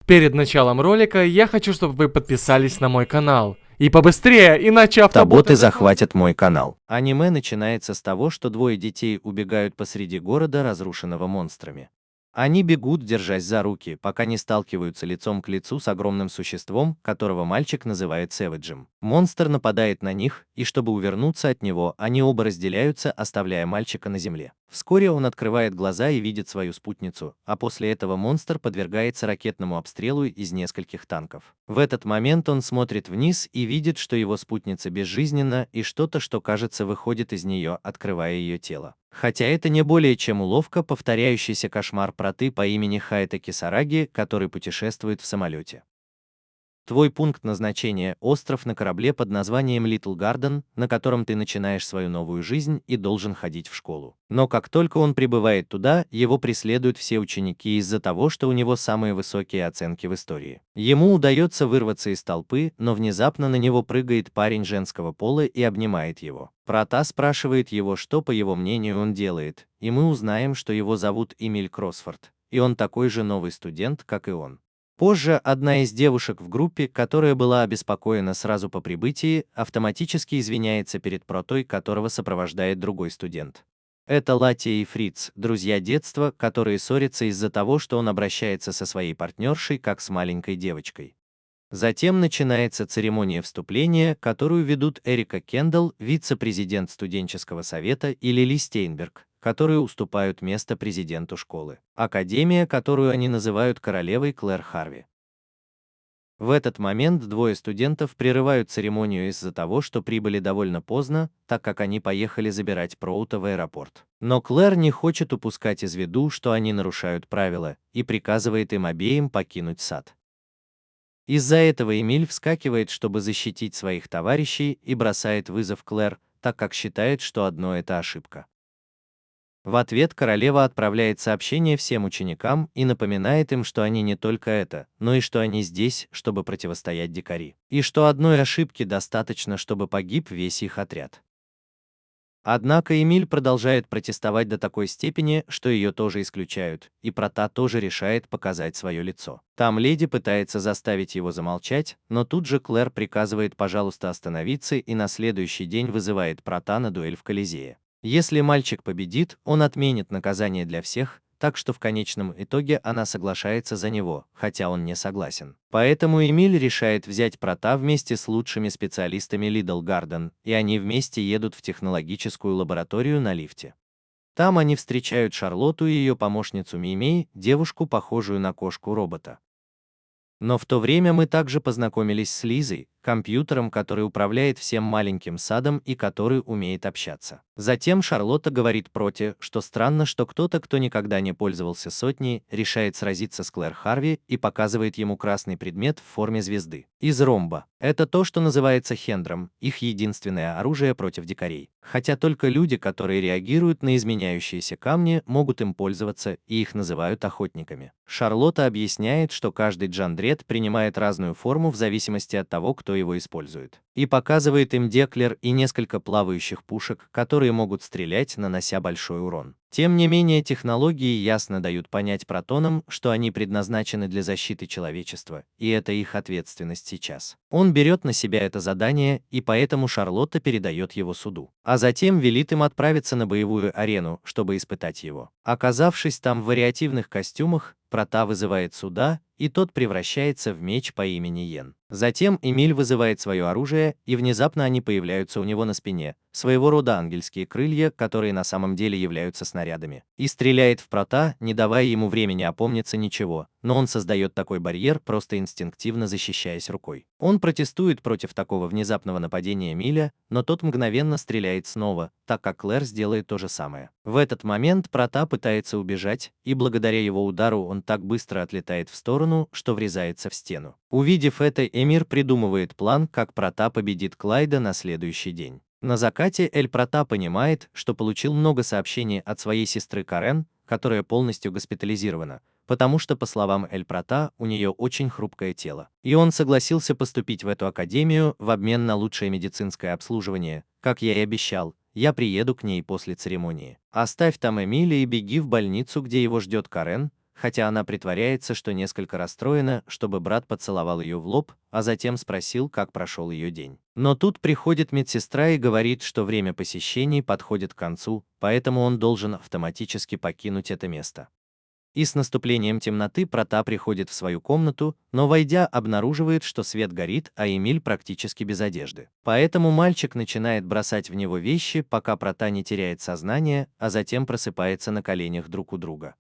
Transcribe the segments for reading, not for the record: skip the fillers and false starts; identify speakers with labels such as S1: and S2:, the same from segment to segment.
S1: Перед началом ролика я хочу, чтобы вы подписались на мой канал. И побыстрее, иначе
S2: Автоботы захватят мой канал. Аниме начинается с того, что двое детей убегают посреди города, разрушенного монстрами. Они бегут, держась за руки, пока не сталкиваются лицом к лицу с огромным существом, которого мальчик называет Сэвиджем. Монстр нападает на них, и чтобы увернуться от него, они оба разделяются, оставляя мальчика на земле. Вскоре он открывает глаза и видит свою спутницу, а после этого монстр подвергается ракетному обстрелу из нескольких танков. В этот момент он смотрит вниз и видит, что его спутница безжизненна, и что-то, что кажется, выходит из нее, открывая ее тело. Хотя это не более чем уловка, повторяющийся кошмар проты по имени Хаэта Кисараги, который путешествует в самолете. Твой пункт назначения – остров на корабле под названием Little Garden, на котором ты начинаешь свою новую жизнь и должен ходить в школу. Но как только он прибывает туда, его преследуют все ученики из-за того, что у него самые высокие оценки в истории. Ему удается вырваться из толпы, но внезапно на него прыгает парень женского пола и обнимает его. Прота спрашивает его, что, по его мнению, он делает, и мы узнаем, что его зовут Эмиль Кросфорд, и он такой же новый студент, как и он. Позже одна из девушек в группе, которая была обеспокоена сразу по прибытии, автоматически извиняется перед Протой, которого сопровождает другой студент. Это Латия и Фриц, друзья детства, которые ссорятся из-за того, что он обращается со своей партнершей как с маленькой девочкой. Затем начинается церемония вступления, которую ведут Эрика Кендалл, вице-президент студенческого совета, и Лили Стейнберг, которые уступают место президенту школы. Академия, которую они называют королевой Клэр Харви. В этот момент двое студентов прерывают церемонию из-за того, что прибыли довольно поздно, так как они поехали забирать Проута в аэропорт. Но Клэр не хочет упускать из виду, что они нарушают правила, и приказывает им обеим покинуть сад. Из-за этого Эмиль вскакивает, чтобы защитить своих товарищей, и бросает вызов Клэр, так как считает, что одно это ошибка. В ответ королева отправляет сообщение всем ученикам и напоминает им, что они не только это, но и что они здесь, чтобы противостоять дикари. И что одной ошибки достаточно, чтобы погиб весь их отряд. Однако Эмиль продолжает протестовать до такой степени, что ее тоже исключают, и Прота тоже решает показать свое лицо. Там леди пытается заставить его замолчать, но тут же Клэр приказывает, пожалуйста, остановиться, и на следующий день вызывает Прота на дуэль в Колизее. Если мальчик победит, он отменит наказание для всех, так что в конечном итоге она соглашается за него, хотя он не согласен. Поэтому Эмиль решает взять Прота вместе с лучшими специалистами Little Garden, и они вместе едут в технологическую лабораторию на лифте. Там они встречают Шарлотту и ее помощницу Мимей, девушку, похожую на кошку-робота. Но в то время мы также познакомились с Лизой, компьютером, который управляет всем маленьким садом и который умеет общаться. Затем Шарлотта говорит Проте, что странно, что кто-то, кто никогда не пользовался сотней, решает сразиться с Клэр Харви и показывает ему красный предмет в форме звезды. Из ромба. Это то, что называется хендром, их единственное оружие против дикарей. Хотя только люди, которые реагируют на изменяющиеся камни, могут им пользоваться, и их называют охотниками. Шарлотта объясняет, что каждый джандрет принимает разную форму в зависимости от того, кто его использует. И показывает им деклер и несколько плавающих пушек, которые могут стрелять, нанося большой урон. Тем не менее, технологии ясно дают понять протонам, что они предназначены для защиты человечества, и это их ответственность сейчас. Он берет на себя это задание, и поэтому Шарлотта передает его суду. А затем велит им отправиться на боевую арену, чтобы испытать его. Оказавшись там в вариативных костюмах, Прота вызывает суда, и тот превращается в меч по имени Йен. Затем Эмиль вызывает свое оружие, и внезапно они появляются у него на спине, своего рода ангельские крылья, которые на самом деле являются снарядами, и стреляет в Прота, не давая ему времени опомниться ничего, но он создает такой барьер, просто инстинктивно защищаясь рукой. Он протестует против такого внезапного нападения Эмиля, но тот мгновенно стреляет снова, так как Клэр сделает то же самое. В этот момент Прота пытается убежать, и благодаря его удару он так быстро отлетает в сторону, что врезается в стену. Увидев это, Эмир придумывает план, как Прота победит Клайда на следующий день. На закате Эль Прота понимает, что получил много сообщений от своей сестры Карен, которая полностью госпитализирована, потому что, по словам Эль Прота, у нее очень хрупкое тело. И он согласился поступить в эту академию в обмен на лучшее медицинское обслуживание, как я и обещал. Я приеду к ней после церемонии. Оставь там Эмиля и беги в больницу, где его ждет Карен, хотя она притворяется, что несколько расстроена, чтобы брат поцеловал ее в лоб, а затем спросил, как прошел ее день. Но тут приходит медсестра и говорит, что время посещений подходит к концу, поэтому он должен автоматически покинуть это место. И с наступлением темноты Прота приходит в свою комнату, но войдя, обнаруживает, что свет горит, а Эмиль практически без одежды. Поэтому мальчик начинает бросать в него вещи, пока Прота не теряет сознание, а затем просыпается на коленях друг у друга.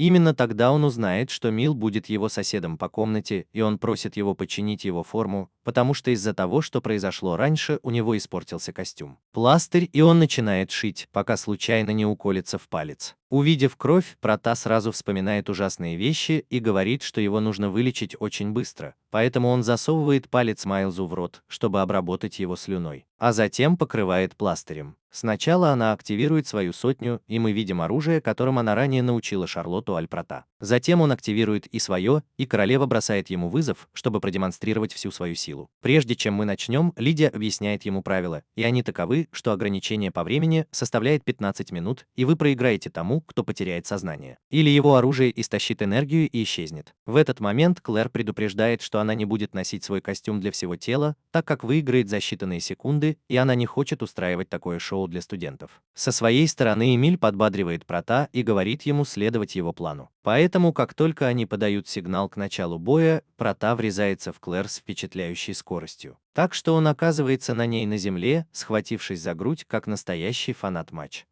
S2: Именно тогда он узнает, что Мил будет его соседом по комнате, и он просит его починить его форму, потому что из-за того, что произошло раньше, у него испортился костюм. Пластырь, и он начинает шить, пока случайно не уколется в палец. Увидев кровь, Прота сразу вспоминает ужасные вещи и говорит, что его нужно вылечить очень быстро, поэтому он засовывает палец Майлзу в рот, чтобы обработать его слюной, а затем покрывает пластырем. Сначала она активирует свою сотню, и мы видим оружие, которым она ранее научила Шарлотту Аль-Прота. Затем он активирует и свое, и королева бросает ему вызов, чтобы продемонстрировать всю свою силу. Прежде чем мы начнем, Лидия объясняет ему правила, и они таковы, что ограничение по времени составляет 15 минут, и вы проиграете тому, кто потеряет сознание. Или его оружие истощит энергию и исчезнет. В этот момент Клэр предупреждает, что она не будет носить свой костюм для всего тела, так как выиграет за считанные секунды, и она не хочет устраивать такое шоу для студентов. Со своей стороны Эмиль подбадривает Прота и говорит ему следовать его плану. Поэтому, как только они подают сигнал к началу боя, Прота врезается в Клэр с впечатляющей скоростью. Так что он оказывается на ней на земле, схватившись за грудь, как настоящий фанат-матч.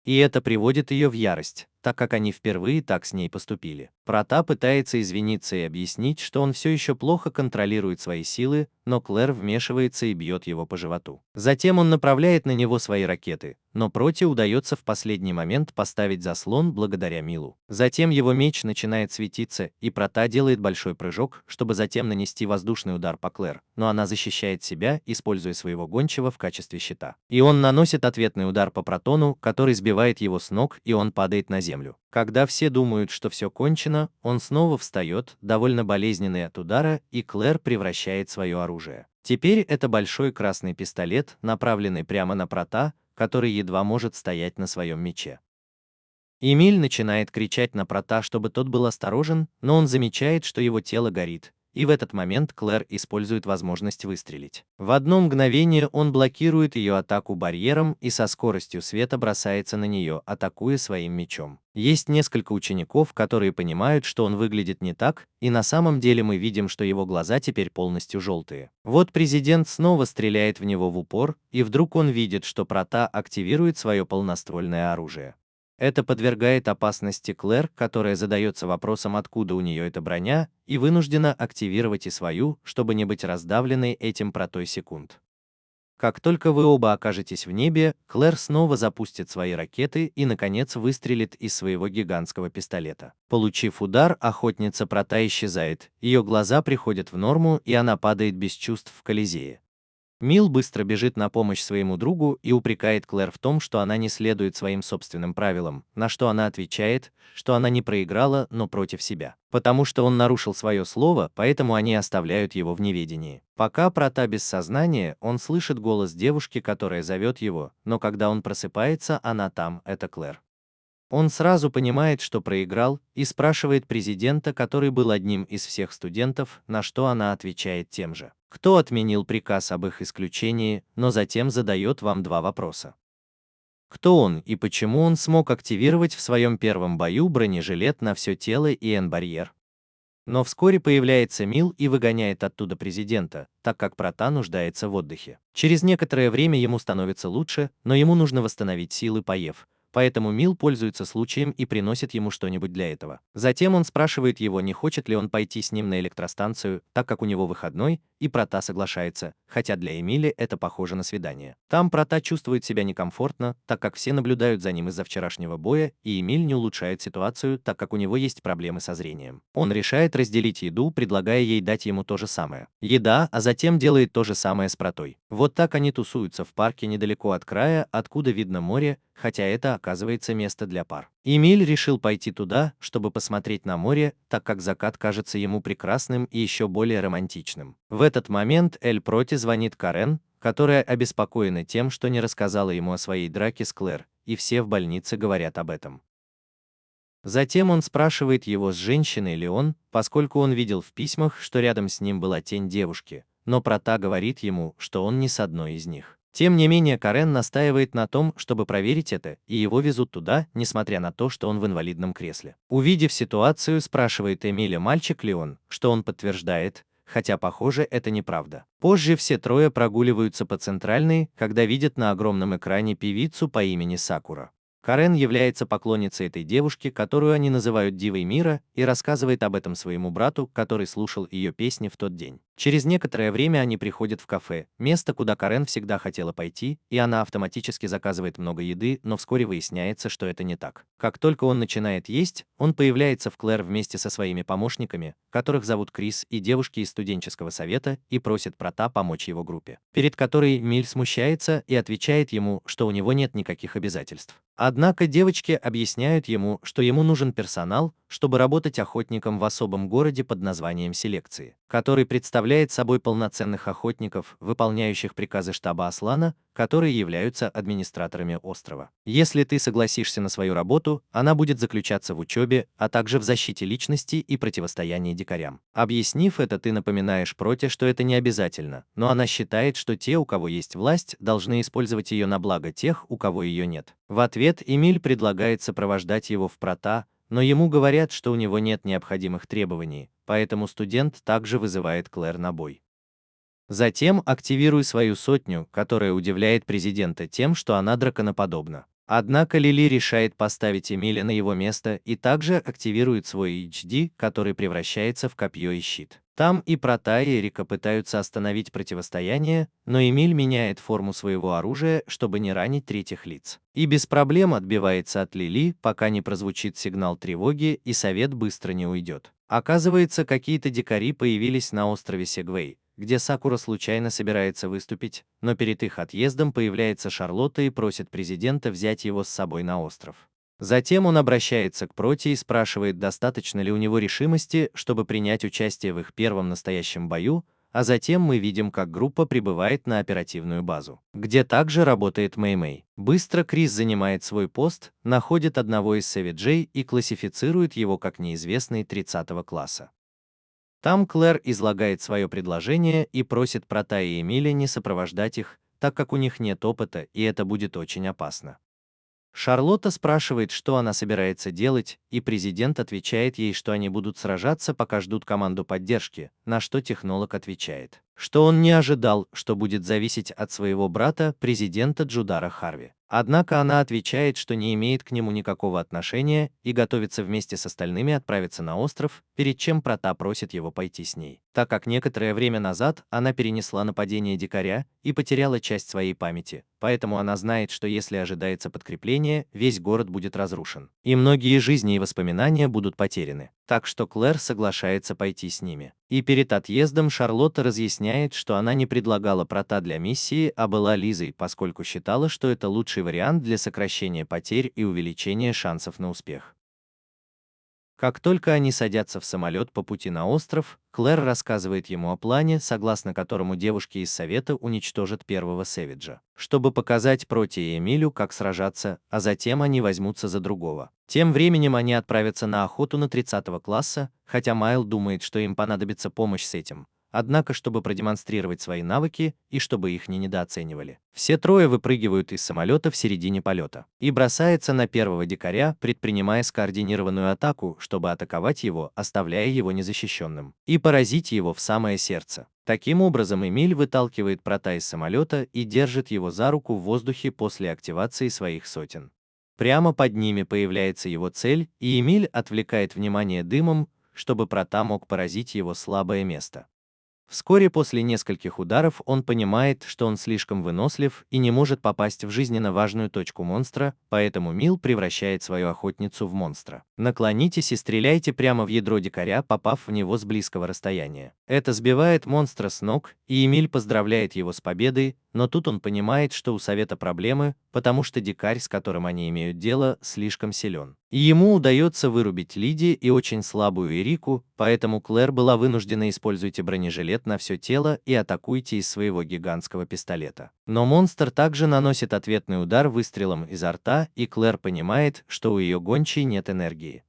S2: И это приводит ее в ярость, так как они впервые так с ней поступили. Прота пытается извиниться и объяснить, что он все еще плохо контролирует свои силы, но Клэр вмешивается и бьет его по животу. Затем он направляет на него свои ракеты, но Проте удается в последний момент поставить заслон благодаря Милу. Затем его меч начинает светиться, и Прота делает большой прыжок, чтобы затем нанести воздушный удар по Клэр, но она защищает себя, используя своего гончего в качестве щита. И он наносит ответный удар по Протону, который сбивает его с ног, и он падает на землю. Когда все думают, что все кончено, он снова встает, довольно болезненный от удара, и Клэр превращает свое оружие. Теперь это большой красный пистолет, направленный прямо на Прота, который едва может стоять на своем мече. Эмиль начинает кричать на Прота, чтобы тот был осторожен, но он замечает, что его тело горит, и в этот момент Клэр использует возможность выстрелить. В одно мгновение он блокирует ее атаку барьером и со скоростью света бросается на нее, атакуя своим мечом. Есть несколько учеников, которые понимают, что он выглядит не так, и на самом деле мы видим, что его глаза теперь полностью желтые. Вот президент снова стреляет в него в упор, и вдруг он видит, что Прота активирует свое полноствольное оружие. Это подвергает опасности Клэр, которая задается вопросом, откуда у нее эта броня, и вынуждена активировать и свою, чтобы не быть раздавленной этим Протой секунд. Как только вы оба окажетесь в небе, Клэр снова запустит свои ракеты и, наконец, выстрелит из своего гигантского пистолета. Получив удар, охотница Прота исчезает, ее глаза приходят в норму, и она падает без чувств в Колизее. Мил быстро бежит на помощь своему другу и упрекает Клэр в том, что она не следует своим собственным правилам, на что она отвечает, что она не проиграла, но против себя. Потому что он нарушил свое слово, поэтому они оставляют его в неведении. Пока Прота без сознания, он слышит голос девушки, которая зовет его, но когда он просыпается, она там, это Клэр. Он сразу понимает, что проиграл, и спрашивает президента, который был одним из всех студентов, на что она отвечает тем же. Кто отменил приказ об их исключении, но затем задает вам два вопроса. Кто он и почему он смог активировать в своем первом бою бронежилет на все тело и N-барьер? Но вскоре появляется Мил и выгоняет оттуда президента, так как Прота нуждается в отдыхе. Через некоторое время ему становится лучше, но ему нужно восстановить силы, поев. Поэтому Мил пользуется случаем и приносит ему что-нибудь для этого. Затем он спрашивает его, не хочет ли он пойти с ним на электростанцию, так как у него выходной, и Прота соглашается, хотя для Эмили это похоже на свидание. Там Прота чувствует себя некомфортно, так как все наблюдают за ним из-за вчерашнего боя, и Эмиль не улучшает ситуацию, так как у него есть проблемы со зрением. Он решает разделить еду, предлагая ей дать ему то же самое. Еда, а затем делает то же самое с Протой. Вот так они тусуются в парке недалеко от края, откуда видно море, хотя это оказывается место для пар. Эмиль решил пойти туда, чтобы посмотреть на море, так как закат кажется ему прекрасным и еще более романтичным. В этот момент Эль-Проти звонит Карен, которая обеспокоена тем, что не рассказала ему о своей драке с Клэр, и все в больнице говорят об этом. Затем он спрашивает его, с женщиной ли он, поскольку он видел в письмах, что рядом с ним была тень девушки, но Прота говорит ему, что он не с одной из них. Тем не менее, Карен настаивает на том, чтобы проверить это, и его везут туда, несмотря на то, что он в инвалидном кресле. Увидев ситуацию, спрашивает Эмиля, мальчик ли он, что он подтверждает, хотя, похоже, это неправда. Позже все трое прогуливаются по центральной, когда видят на огромном экране певицу по имени Сакура. Карен является поклонницей этой девушки, которую они называют Дивой мира, и рассказывает об этом своему брату, который слушал ее песни в тот день. Через некоторое время они приходят в кафе, место, куда Карен всегда хотела пойти, и она автоматически заказывает много еды, но вскоре выясняется, что это не так. Как только он начинает есть, он появляется в Клэр вместе со своими помощниками, которых зовут Крис, и девушки из студенческого совета, и просит Прота помочь его группе, перед которой Эмиль смущается и отвечает ему, что у него нет никаких обязательств. Однако девочки объясняют ему, что ему нужен персонал, чтобы работать охотником в особом городе под названием Селекции, который представляет собой полноценных охотников, выполняющих приказы штаба Аслана, которые являются администраторами острова. Если ты согласишься на свою работу, она будет заключаться в учебе, а также в защите личности и противостоянии дикарям. Объяснив это, ты напоминаешь Проте, что это не обязательно, но она считает, что те, у кого есть власть, должны использовать ее на благо тех, у кого ее нет. В ответ Эмиль предлагает сопровождать его в Прота, но ему говорят, что у него нет необходимых требований, поэтому студент также вызывает Клэр на бой. Затем активируй свою сотню, которая удивляет президента тем, что она драконоподобна. Однако Лили решает поставить Эмиля на его место и также активирует свой HD, который превращается в копье и щит. Там и Прота, и Эрика пытаются остановить противостояние, но Эмиль меняет форму своего оружия, чтобы не ранить третьих лиц. И без проблем отбивается от Лили, пока не прозвучит сигнал тревоги и совет быстро не уйдет. Оказывается, какие-то дикари появились на острове Сегвей, где Сакура случайно собирается выступить, но перед их отъездом появляется Шарлотта и просит президента взять его с собой на остров. Затем он обращается к Проте и спрашивает, достаточно ли у него решимости, чтобы принять участие в их первом настоящем бою, а затем мы видим, как группа прибывает на оперативную базу, где также работает Мэй-Мэй. Быстро Крис занимает свой пост, находит одного из Сэвиджей и классифицирует его как неизвестный 30-го класса. Там Клэр излагает свое предложение и просит Прота и Эмиля не сопровождать их, так как у них нет опыта, и это будет очень опасно. Шарлотта спрашивает, что она собирается делать, и президент отвечает ей, что они будут сражаться, пока ждут команду поддержки, на что технолог отвечает, что он не ожидал, что будет зависеть от своего брата, президента Джудара Харви. Однако она отвечает, что не имеет к нему никакого отношения и готовится вместе с остальными отправиться на остров, перед чем Прота просит его пойти с ней, так как некоторое время назад она перенесла нападение дикаря и потеряла часть своей памяти, поэтому она знает, что если ожидается подкрепление, весь город будет разрушен, и многие жизни и воспоминания будут потеряны. Так что Клэр соглашается пойти с ними. И перед отъездом Шарлотта разъясняет, что она не предлагала Прота для миссии, а была Лизой, поскольку считала, что это лучший вариант для сокращения потерь и увеличения шансов на успех. Как только они садятся в самолет по пути на остров, Клэр рассказывает ему о плане, согласно которому девушки из Совета уничтожат первого Сэвиджа, чтобы показать Проте и Эмилю, как сражаться, а затем они возьмутся за другого. Тем временем они отправятся на охоту на 30-го класса, хотя Майл думает, что им понадобится помощь с этим. Однако, чтобы продемонстрировать свои навыки и чтобы их не недооценивали, все трое выпрыгивают из самолета в середине полета и бросаются на первого дикаря, предпринимая скоординированную атаку, чтобы атаковать его, оставляя его незащищенным, и поразить его в самое сердце. Таким образом, Эмиль выталкивает Прота из самолета и держит его за руку в воздухе после активации своих сотен. Прямо под ними появляется его цель, и Эмиль отвлекает внимание дымом, чтобы Прота мог поразить его слабое место. Вскоре после нескольких ударов он понимает, что он слишком вынослив и не может попасть в жизненно важную точку монстра, поэтому Мил превращает свою охотницу в монстра. Наклонитесь и стреляйте прямо в ядро дикаря, попав в него с близкого расстояния. Это сбивает монстра с ног, и Эмиль поздравляет его с победой, но тут он понимает, что у Совета проблемы, потому что дикарь, с которым они имеют дело, слишком силен. И ему удается вырубить Лиди и очень слабую Эрику, поэтому Клэр была вынуждена использовать бронежилет на все тело и атакуйте из своего гигантского пистолета. Но монстр также наносит ответный удар выстрелом изо рта, и Клэр понимает, что у ее гончей нет энергии.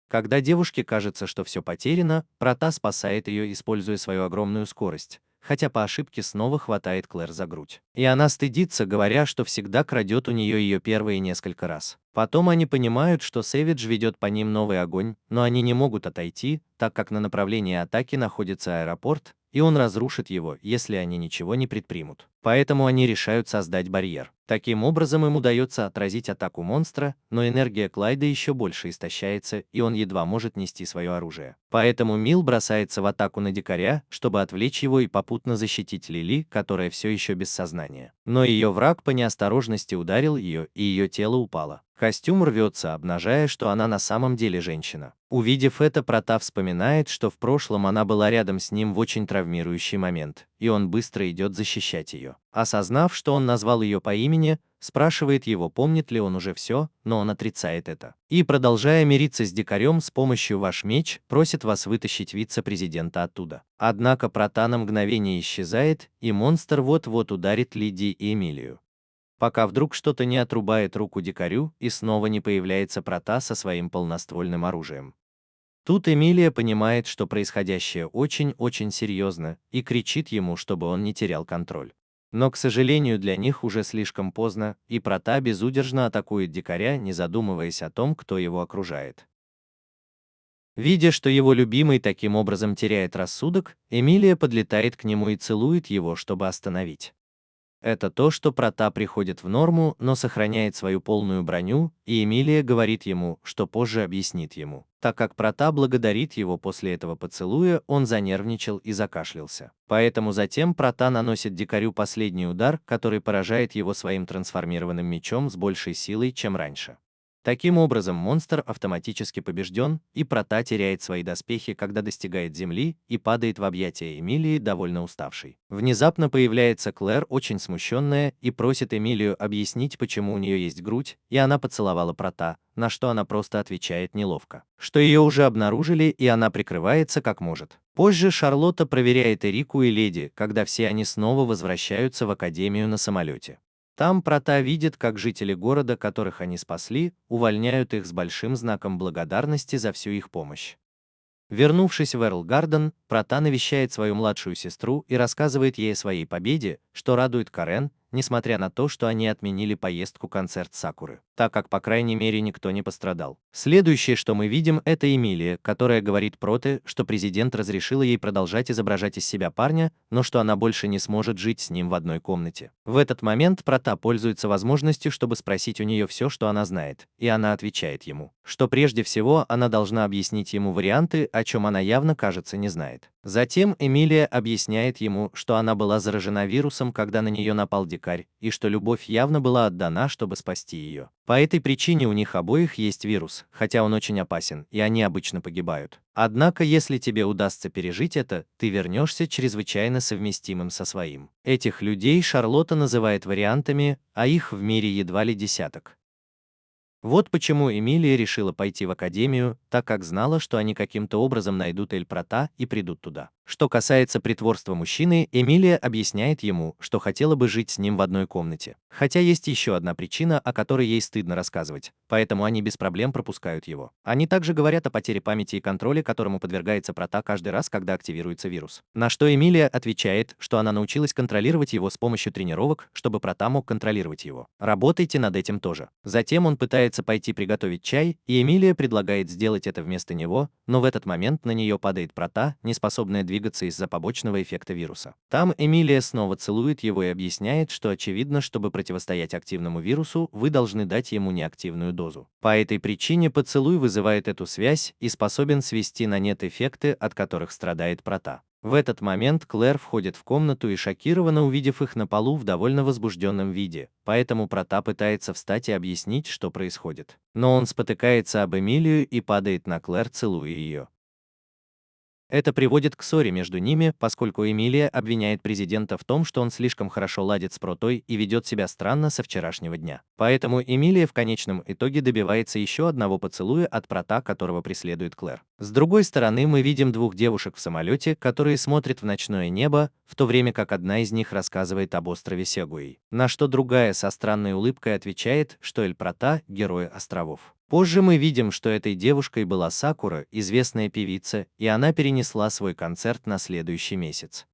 S2: Когда девушке кажется, что все потеряно, Прота спасает ее, используя свою огромную скорость, хотя по ошибке снова хватает Клэр за грудь. И она стыдится, говоря, что всегда крадет у нее ее первые несколько раз. Потом они понимают, что Сэвидж ведет по ним новый огонь, но они не могут отойти, так как на направлении атаки находится аэропорт, и он разрушит его, если они ничего не предпримут. Поэтому они решают создать барьер. Таким образом им удается отразить атаку монстра, но энергия Клайда еще больше истощается, и он едва может нести свое оружие. Поэтому Мил бросается в атаку на дикаря, чтобы отвлечь его и попутно защитить Лили, которая все еще без сознания. Но ее враг по неосторожности ударил ее, и ее тело упало. Костюм рвется, обнажая, что она на самом деле женщина. Увидев это, Прота вспоминает, что в прошлом она была рядом с ним в очень травмирующий момент, и он быстро идет защищать ее. Осознав, что он назвал ее по имени, спрашивает его, помнит ли он уже все, но он отрицает это. И, продолжая мириться с дикарем с помощью «Ваш меч», просит вас вытащить вице-президента оттуда. Однако Прота на мгновение исчезает, и монстр вот-вот ударит Лиди и Эмилию. Пока вдруг что-то не отрубает руку дикарю, и снова не появляется Прота со своим полноствольным оружием. Тут Эмилия понимает, что происходящее очень-очень серьезно, и кричит ему, чтобы он не терял контроль. Но, к сожалению, для них уже слишком поздно, и Прота безудержно атакует дикаря, не задумываясь о том, кто его окружает. Видя, что его любимый таким образом теряет рассудок, Эмилия подлетает к нему и целует его, чтобы остановить. Это то, что Прота приходит в норму, но сохраняет свою полную броню, и Эмилия говорит ему, что позже объяснит ему. Так как Прота благодарит его после этого поцелуя, он занервничал и закашлялся. Поэтому затем Прота наносит дикарю последний удар, который поражает его своим трансформированным мечом с большей силой, чем раньше. Таким образом, монстр автоматически побежден, и Прота теряет свои доспехи, когда достигает земли, и падает в объятия Эмилии, довольно уставшей. Внезапно появляется Клэр, очень смущенная, и просит Эмилию объяснить, почему у нее есть грудь, и она поцеловала Прота, на что она просто отвечает неловко, что ее уже обнаружили, и она прикрывается как может. Позже Шарлотта проверяет Эрику и Леди, когда все они снова возвращаются в академию на самолете. Там Прота видит, как жители города, которых они спасли, увольняют их с большим знаком благодарности за всю их помощь. Вернувшись в Эрл Гарден, Прота навещает свою младшую сестру и рассказывает ей о своей победе, что радует Карен, несмотря на то, что они отменили поездку-концерт Сакуры, так как, по крайней мере, никто не пострадал. Следующее, что мы видим, это Эмилия, которая говорит Проте, что президент разрешила ей продолжать изображать из себя парня, но что она больше не сможет жить с ним в одной комнате. В этот момент Прота пользуется возможностью, чтобы спросить у нее все, что она знает, и она отвечает ему, что прежде всего она должна объяснить ему варианты, о чем она явно, кажется, не знает. Затем Эмилия объясняет ему, что она была заражена вирусом, когда на нее напал дикарь, и что любовь явно была отдана, чтобы спасти ее. По этой причине у них обоих есть вирус, хотя он очень опасен, и они обычно погибают. Однако, если тебе удастся пережить это, ты вернешься чрезвычайно совместимым со своим. Этих людей Шарлотта называет вариантами, а их в мире едва ли десяток. Вот почему Эмилия решила пойти в академию, так как знала, что они каким-то образом найдут Эль Прота и придут туда. Что касается притворства мужчины, Эмилия объясняет ему, что хотела бы жить с ним в одной комнате. Хотя есть еще одна причина, о которой ей стыдно рассказывать, поэтому они без проблем пропускают его. Они также говорят о потере памяти и контроля, которому подвергается Прота каждый раз, когда активируется вирус. На что Эмилия отвечает, что она научилась контролировать его с помощью тренировок, чтобы Прота мог контролировать его. Работайте над этим тоже. Затем он пытается пойти приготовить чай, и Эмилия предлагает сделать это вместо него, но в этот момент на нее падает Прота, не способная двигаться из-за побочного эффекта вируса. Там Эмилия снова целует его и объясняет, что очевидно, чтобы противостоять активному вирусу, вы должны дать ему неактивную дозу. По этой причине поцелуй вызывает эту связь и способен свести на нет эффекты, от которых страдает Прота. В этот момент Клэр входит в комнату и шокирована, увидев их на полу в довольно возбужденном виде, поэтому Прота пытается встать и объяснить, что происходит. Но он спотыкается об Эмилию и падает на Клэр, целуя ее. Это приводит к ссоре между ними, поскольку Эмилия обвиняет президента в том, что он слишком хорошо ладит с Протой и ведет себя странно со вчерашнего дня. Поэтому Эмилия в конечном итоге добивается еще одного поцелуя от Прота, которого преследует Клэр. С другой стороны, мы видим двух девушек в самолете, которые смотрят в ночное небо, в то время как одна из них рассказывает об острове Сегуэй. На что другая со странной улыбкой отвечает, что Эль Прота – герой островов. Позже мы видим, что этой девушкой была Сакура, известная певица, и она перенесла свой концерт на следующий месяц.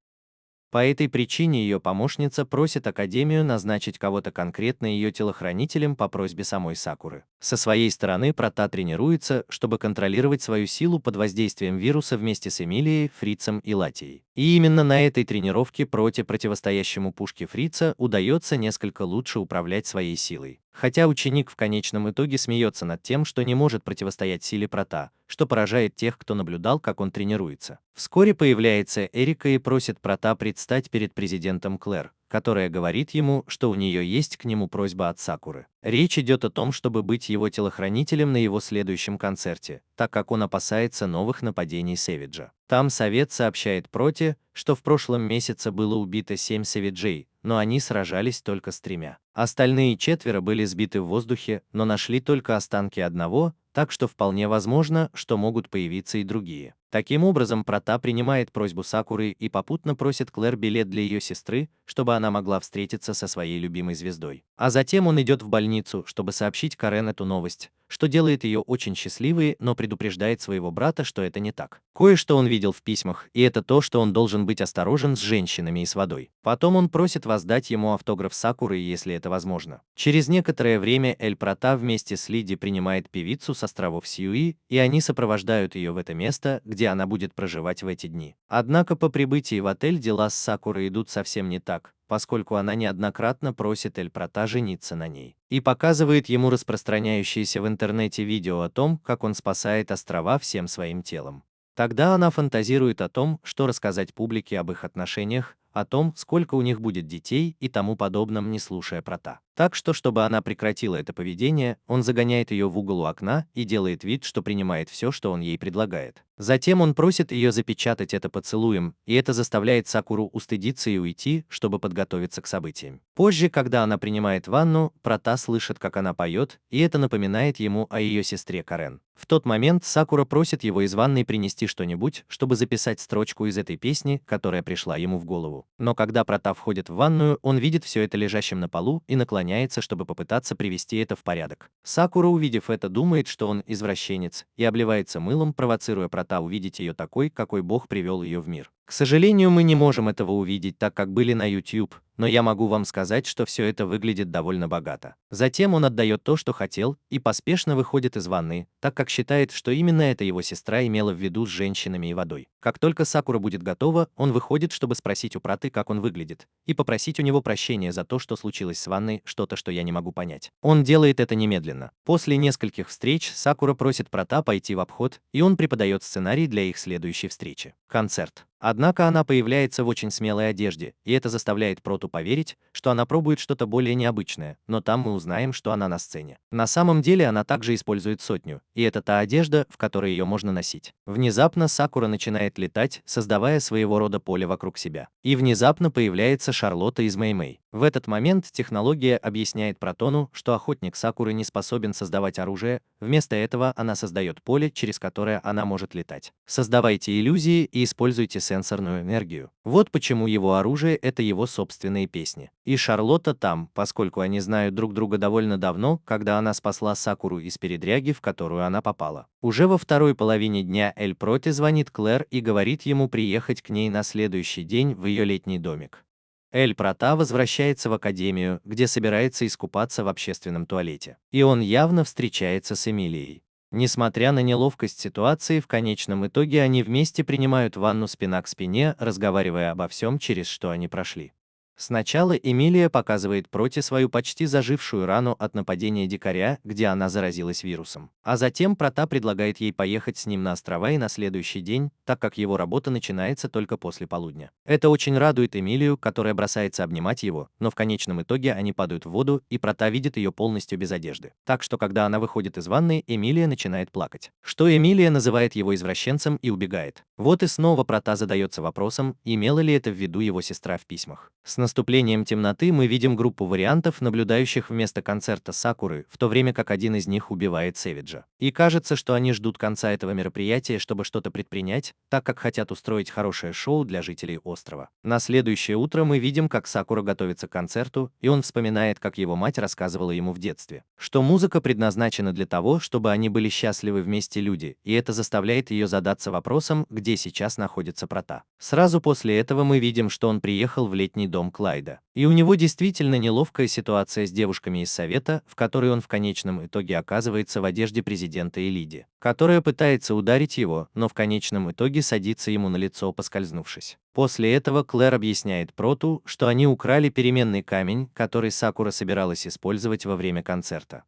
S2: По этой причине ее помощница просит Академию назначить кого-то конкретно ее телохранителем по просьбе самой Сакуры. Со своей стороны Прота тренируется, чтобы контролировать свою силу под воздействием вируса вместе с Эмилией, Фрицем и Латией. И именно на этой тренировке противостоящему пушке Фрица удается несколько лучше управлять своей силой. Хотя ученик в конечном итоге смеется над тем, что не может противостоять силе Прота, что поражает тех, кто наблюдал, как он тренируется. Вскоре появляется Эрика и просит Прота предстать перед президентом Клэр, которая говорит ему, что у нее есть к нему просьба от Сакуры. Речь идет о том, чтобы быть его телохранителем на его следующем концерте, так как он опасается новых нападений Сэвиджа. Там Совет сообщает Проте, что в прошлом месяце было убито 7 Сэвиджей, но они сражались только с 3. Остальные 4 были сбиты в воздухе, но нашли только останки одного, так что вполне возможно, что могут появиться и другие. Таким образом, Прота принимает просьбу Сакуры и попутно просит Клэр билет для ее сестры, чтобы она могла встретиться со своей любимой звездой. А затем он идет в больницу, чтобы сообщить Карен эту новость, что делает ее очень счастливой, но предупреждает своего брата, что это не так. Кое-что он видел в письмах, и это то, что он должен быть осторожен с женщинами и с водой. Потом он просит воздать ему автограф Сакуры, если это возможно. Через некоторое время Эль Прота вместе с Лиди принимает певицу с островов Сьюи, и они сопровождают ее в это место, где она будет проживать в эти дни. Однако по прибытии в отель дела с Сакурой идут совсем не так, поскольку она неоднократно просит Эль Прота жениться на ней и показывает ему распространяющееся в интернете видео о том, как он спасает острова всем своим телом. Тогда она фантазирует о том, что рассказать публике об их отношениях, о том, сколько у них будет детей и тому подобном, не слушая Прота. Так что, чтобы она прекратила это поведение, он загоняет ее в угол у окна и делает вид, что принимает все, что он ей предлагает. Затем он просит ее запечатать это поцелуем, и это заставляет Сакуру устыдиться и уйти, чтобы подготовиться к событиям. Позже, когда она принимает ванну, Прота слышит, как она поет, и это напоминает ему о ее сестре Карен. В тот момент Сакура просит его из ванной принести что-нибудь, чтобы записать строчку из этой песни, которая пришла ему в голову. Но когда Прота входит в ванную, он видит все это лежащим на полу и наклоняется, чтобы попытаться привести это в порядок. Сакура, увидев это, думает, что он извращенец, и обливается мылом, провоцируя Прота увидеть ее такой, какой Бог привел ее в мир. К сожалению, мы не можем этого увидеть, так как были на YouTube, но я могу вам сказать, что все это выглядит довольно богато. Затем он отдает то, что хотел, и поспешно выходит из ванны, так как считает, что именно это его сестра имела в виду с женщинами и водой. Как только Сакура будет готова, он выходит, чтобы спросить у Проты, как он выглядит, и попросить у него прощения за то, что случилось с ванной, что-то, что я не могу понять. Он делает это немедленно. После нескольких встреч Сакура просит Прота пойти в обход, и он преподает сценарий для их следующей встречи. Концерт. Однако она появляется в очень смелой одежде, и это заставляет Проту поверить, что она пробует что-то более необычное, но там мы узнаем, что она на сцене. На самом деле она также использует сотню, и это та одежда, в которой ее можно носить. Внезапно Сакура начинает летать, создавая своего рода поле вокруг себя. И внезапно появляется Шарлотта из Мэй-Мэй. В этот момент технология объясняет Протону, что охотник Сакуры не способен создавать оружие, вместо этого она создает поле, через которое она может летать. Создавайте иллюзии и используйте сенсорную энергию. Вот почему его оружие — это его собственные песни. И Шарлотта там, поскольку они знают друг друга довольно давно, когда она спасла Сакуру из передряги, в которую она попала. Уже во второй половине дня Эль Проте звонит Клэр и говорит ему приехать к ней на следующий день в ее летний домик. Эль Прота возвращается в академию, где собирается искупаться в общественном туалете. И он явно встречается с Эмилией. Несмотря на неловкость ситуации, в конечном итоге они вместе принимают ванну спина к спине, разговаривая обо всем, через что они прошли. Сначала Эмилия показывает Проте свою почти зажившую рану от нападения дикаря, где она заразилась вирусом. А затем Прота предлагает ей поехать с ним на острова и на следующий день, так как его работа начинается только после полудня. Это очень радует Эмилию, которая бросается обнимать его, но в конечном итоге они падают в воду, и Прота видит ее полностью без одежды. Так что когда она выходит из ванны, Эмилия начинает плакать. Что Эмилия называет его извращенцем и убегает. Вот и снова Прота задается вопросом, имела ли это в виду его сестра в письмах. С наступлением темноты мы видим группу вариантов, наблюдающих вместо концерта Сакуры, в то время как один из них убивает Сэвиджа. И кажется, что они ждут конца этого мероприятия, чтобы что-то предпринять, так как хотят устроить хорошее шоу для жителей острова. На следующее утро мы видим, как Сакура готовится к концерту, и он вспоминает, как его мать рассказывала ему в детстве, что музыка предназначена для того, чтобы они были счастливы вместе люди, и это заставляет ее задаться вопросом, где сейчас находится Прота. Сразу после этого мы видим, что он приехал в летний дом Клайда. И у него действительно неловкая ситуация с девушками из совета, в которой он в конечном итоге оказывается в одежде президента Элиди, которая пытается ударить его, но в конечном итоге садится ему на лицо, поскользнувшись. После этого Клэр объясняет Проту, что они украли переменный камень, который Сакура собиралась использовать во время концерта.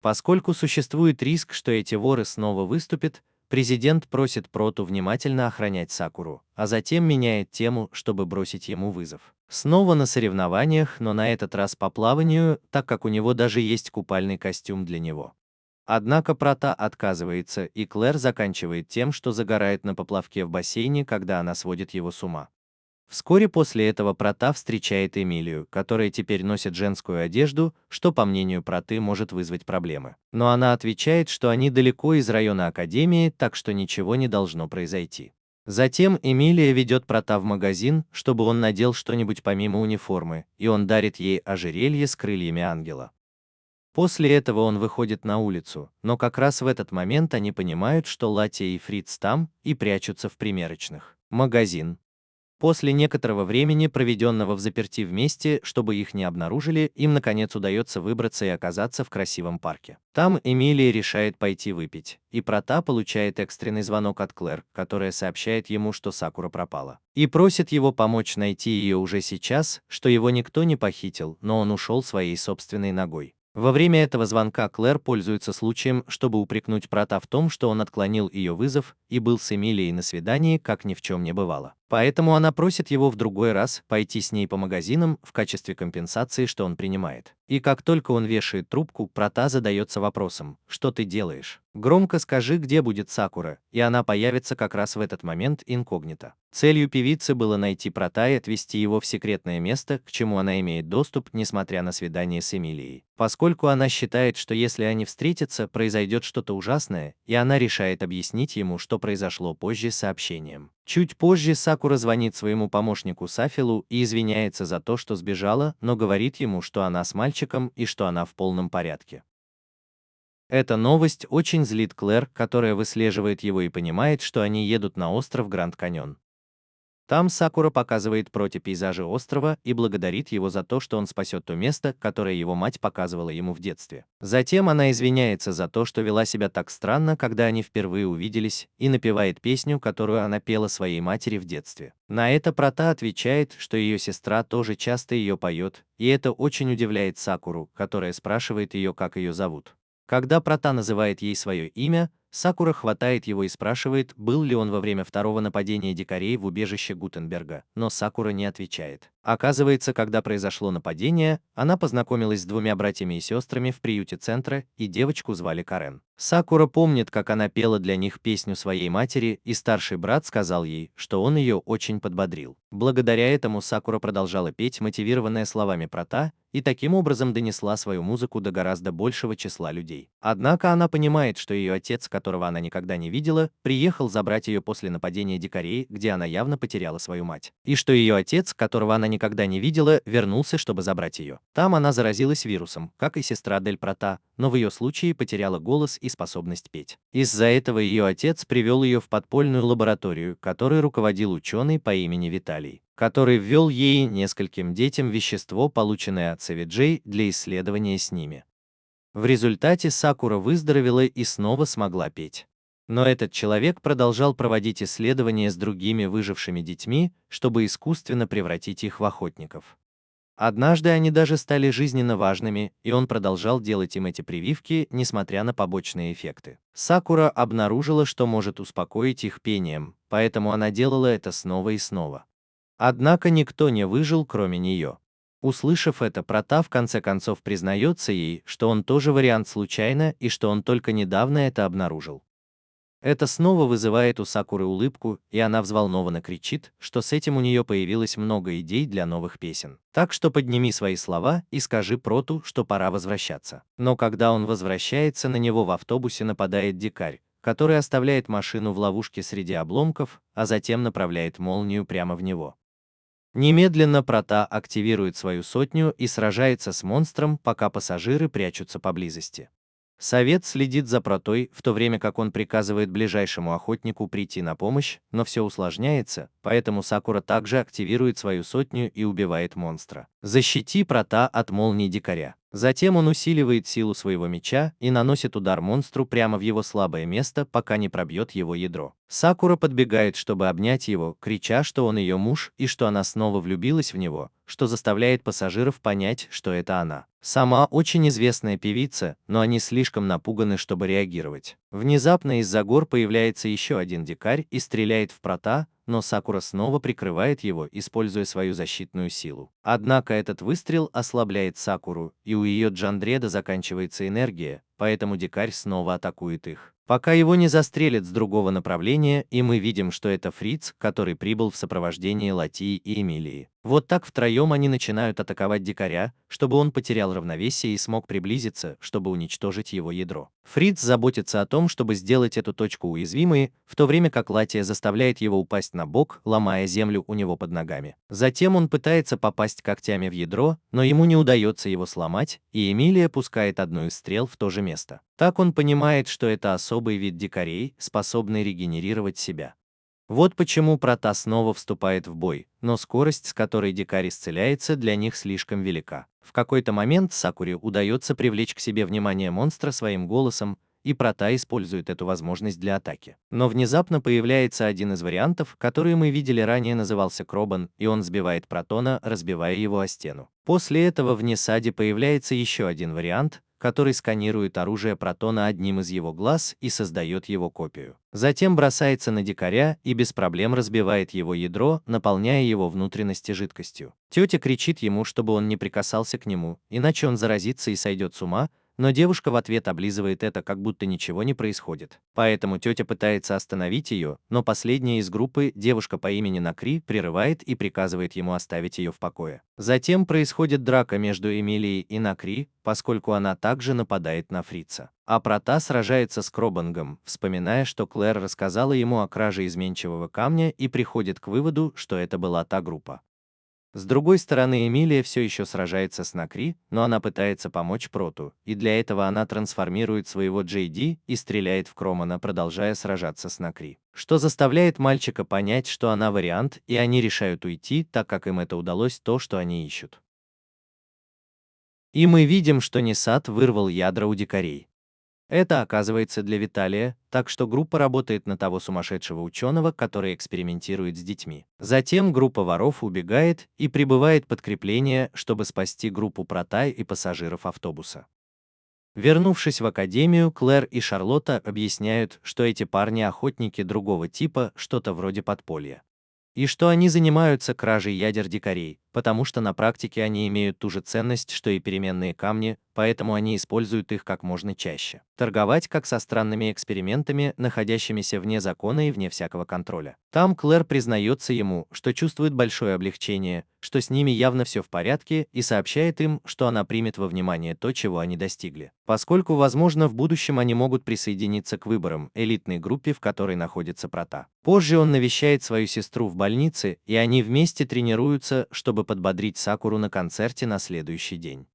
S2: Поскольку существует риск, что эти воры снова выступят, президент просит Проту внимательно охранять Сакуру, а затем меняет тему, чтобы бросить ему вызов. Снова на соревнованиях, но на этот раз по плаванию, так как у него даже есть купальный костюм для него. Однако Прота отказывается, и Клэр заканчивает тем, что загорает на поплавке в бассейне, когда она сводит его с ума. Вскоре после этого Прота встречает Эмилию, которая теперь носит женскую одежду, что, по мнению Проты, может вызвать проблемы. Но она отвечает, что они далеко из района Академии, так что ничего не должно произойти. Затем Эмилия ведет Прота в магазин, чтобы он надел что-нибудь помимо униформы, и он дарит ей ожерелье с крыльями ангела. После этого он выходит на улицу, но как раз в этот момент они понимают, что Латия и Фриц там, и прячутся в примерочных. Магазин. После некоторого времени, проведенного взаперти вместе, чтобы их не обнаружили, им наконец удается выбраться и оказаться в красивом парке. Там Эмилия решает пойти выпить, и Прота получает экстренный звонок от Клэр, которая сообщает ему, что Сакура пропала, и просит его помочь найти ее уже сейчас, что его никто не похитил, но он ушел своей собственной ногой. Во время этого звонка Клэр пользуется случаем, чтобы упрекнуть Прота в том, что он отклонил ее вызов и был с Эмилией на свидании, как ни в чем не бывало. Поэтому она просит его в другой раз пойти с ней по магазинам в качестве компенсации, что он принимает. И как только он вешает трубку, Прота задается вопросом: «Что ты делаешь? Громко скажи, где будет Сакура», и она появится как раз в этот момент инкогнито. Целью певицы было найти Прота и отвезти его в секретное место, к чему она имеет доступ, несмотря на свидание с Эмилией. Поскольку она считает, что если они встретятся, произойдет что-то ужасное, и она решает объяснить ему, что произошло позже сообщением. Чуть позже Сакура звонит своему помощнику Сафилу и извиняется за то, что сбежала, но говорит ему, что она с мальчиком и что она в полном порядке. Эта новость очень злит Клэр, которая выслеживает его и понимает, что они едут на остров Гранд Каньон. Там Сакура показывает Проте пейзажи острова и благодарит его за то, что он спасет то место, которое его мать показывала ему в детстве. Затем она извиняется за то, что вела себя так странно, когда они впервые увиделись, и напевает песню, которую она пела своей матери в детстве. На это Прота отвечает, что ее сестра тоже часто ее поет, и это очень удивляет Сакуру, которая спрашивает ее, как ее зовут. Когда Прота называет ей свое имя, Сакура хватает его и спрашивает, был ли он во время второго нападения дикарей в убежище Гутенберга, но Сакура не отвечает. Оказывается, когда произошло нападение, она познакомилась с двумя братьями и сестрами в приюте центра, и девочку звали Карен. Сакура помнит, как она пела для них песню своей матери, и старший брат сказал ей, что он ее очень подбодрил. Благодаря этому Сакура продолжала петь, мотивированная словами Прота, и таким образом донесла свою музыку до гораздо большего числа людей. Однако она понимает, что ее отец, которого она никогда не видела, приехал забрать ее после нападения дикарей, где она явно потеряла свою мать. И что ее отец, которого она никогда не видела, вернулся, чтобы забрать ее. Там она заразилась вирусом, как и сестра Дель Прота, но в ее случае потеряла голос и способность петь. Из-за этого ее отец привел ее в подпольную лабораторию, которой руководил ученый по имени Виталий, который ввел ей и нескольким детям вещество, полученное от Сэвиджей, для исследования с ними. В результате Сакура выздоровела и снова смогла петь. Но этот человек продолжал проводить исследования с другими выжившими детьми, чтобы искусственно превратить их в охотников. Однажды они даже стали жизненно важными, и он продолжал делать им эти прививки, несмотря на побочные эффекты. Сакура обнаружила, что может успокоить их пением, поэтому она делала это снова и снова. Однако никто не выжил, кроме нее. Услышав это, Прота в конце концов признается ей, что он тоже вариант случайно и что он только недавно это обнаружил. Это снова вызывает у Сакуры улыбку, и она взволнованно кричит, что с этим у нее появилось много идей для новых песен. Так что подними свои слова и скажи Проту, что пора возвращаться. Но когда он возвращается, на него в автобусе нападает дикарь, который оставляет машину в ловушке среди обломков, а затем направляет молнию прямо в него. Немедленно Прота активирует свою сотню и сражается с монстром, пока пассажиры прячутся поблизости. Совет следит за Протой, в то время как он приказывает ближайшему охотнику прийти на помощь, но все усложняется, поэтому Сакура также активирует свою сотню и убивает монстра. Защити Прота от молний дикаря. Затем он усиливает силу своего меча и наносит удар монстру прямо в его слабое место, пока не пробьет его ядро. Сакура подбегает, чтобы обнять его, крича, что он ее муж и что она снова влюбилась в него, что заставляет пассажиров понять, что это она. Сама очень известная певица, но они слишком напуганы, чтобы реагировать. Внезапно из-за гор появляется еще один дикарь и стреляет в Прота, но Сакура снова прикрывает его, используя свою защитную силу. Однако этот выстрел ослабляет Сакуру, и у ее Джандреда заканчивается энергия, поэтому дикарь снова атакует их. Пока его не застрелят с другого направления, и мы видим, что это Фриц, который прибыл в сопровождении Латии и Эмилии. Вот так втроем они начинают атаковать дикаря, чтобы он потерял равновесие и смог приблизиться, чтобы уничтожить его ядро. Фриц заботится о том, чтобы сделать эту точку уязвимой, в то время как Латия заставляет его упасть на бок, ломая землю у него под ногами. Затем он пытается попасть когтями в ядро, но ему не удается его сломать, и Эмилия пускает одну из стрел в то же место. Так он понимает, что это особый вид дикарей, способный регенерировать себя. Вот почему Прота снова вступает в бой, но скорость, с которой дикарь исцеляется, для них слишком велика. В какой-то момент Сакуре удается привлечь к себе внимание монстра своим голосом, и Прота использует эту возможность для атаки. Но внезапно появляется один из вариантов, который мы видели ранее, назывался Кробан, и он сбивает Протона, разбивая его о стену. После этого в Несаде появляется еще один вариант, который сканирует оружие Протона одним из его глаз и создает его копию. Затем бросается на дикаря и без проблем разбивает его ядро, наполняя его внутренности жидкостью. Тетя кричит ему, чтобы он не прикасался к нему, иначе он заразится и сойдет с ума, но девушка в ответ облизывает это, как будто ничего не происходит. Поэтому тетя пытается остановить ее, но последняя из группы, девушка по имени Накри, прерывает и приказывает ему оставить ее в покое. Затем происходит драка между Эмилией и Накри, поскольку она также нападает на Фрица. А Прота сражается с Кробангом, вспоминая, что Клэр рассказала ему о краже изменчивого камня, и приходит к выводу, что это была та группа. С другой стороны, Эмилия все еще сражается с Накри, но она пытается помочь Проту, и для этого она трансформирует своего Джейди и стреляет в Кромана, продолжая сражаться с Накри. Что заставляет мальчика понять, что она вариант, и они решают уйти, так как им это удалось то, что они ищут. И мы видим, что Несад вырвал ядра у дикарей. Это оказывается для Виталия, так что группа работает на того сумасшедшего ученого, который экспериментирует с детьми. Затем группа воров убегает и прибывает подкрепление, чтобы спасти группу Прота и пассажиров автобуса. Вернувшись в академию, Клэр и Шарлотта объясняют, что эти парни охотники другого типа, что-то вроде подполья. И что они занимаются кражей ядер дикарей, потому что на практике они имеют ту же ценность, что и переменные камни, поэтому они используют их как можно чаще. Торговать как со странными экспериментами, находящимися вне закона и вне всякого контроля. Там Клэр признается ему, что чувствует большое облегчение, что с ними явно все в порядке, и сообщает им, что она примет во внимание то, чего они достигли. Поскольку, возможно, в будущем они могут присоединиться к выборам, элитной группе, в которой находится Прота. Позже он навещает свою сестру в больнице, и они вместе тренируются, чтобы подбодрить Сакуру на концерте на следующий день.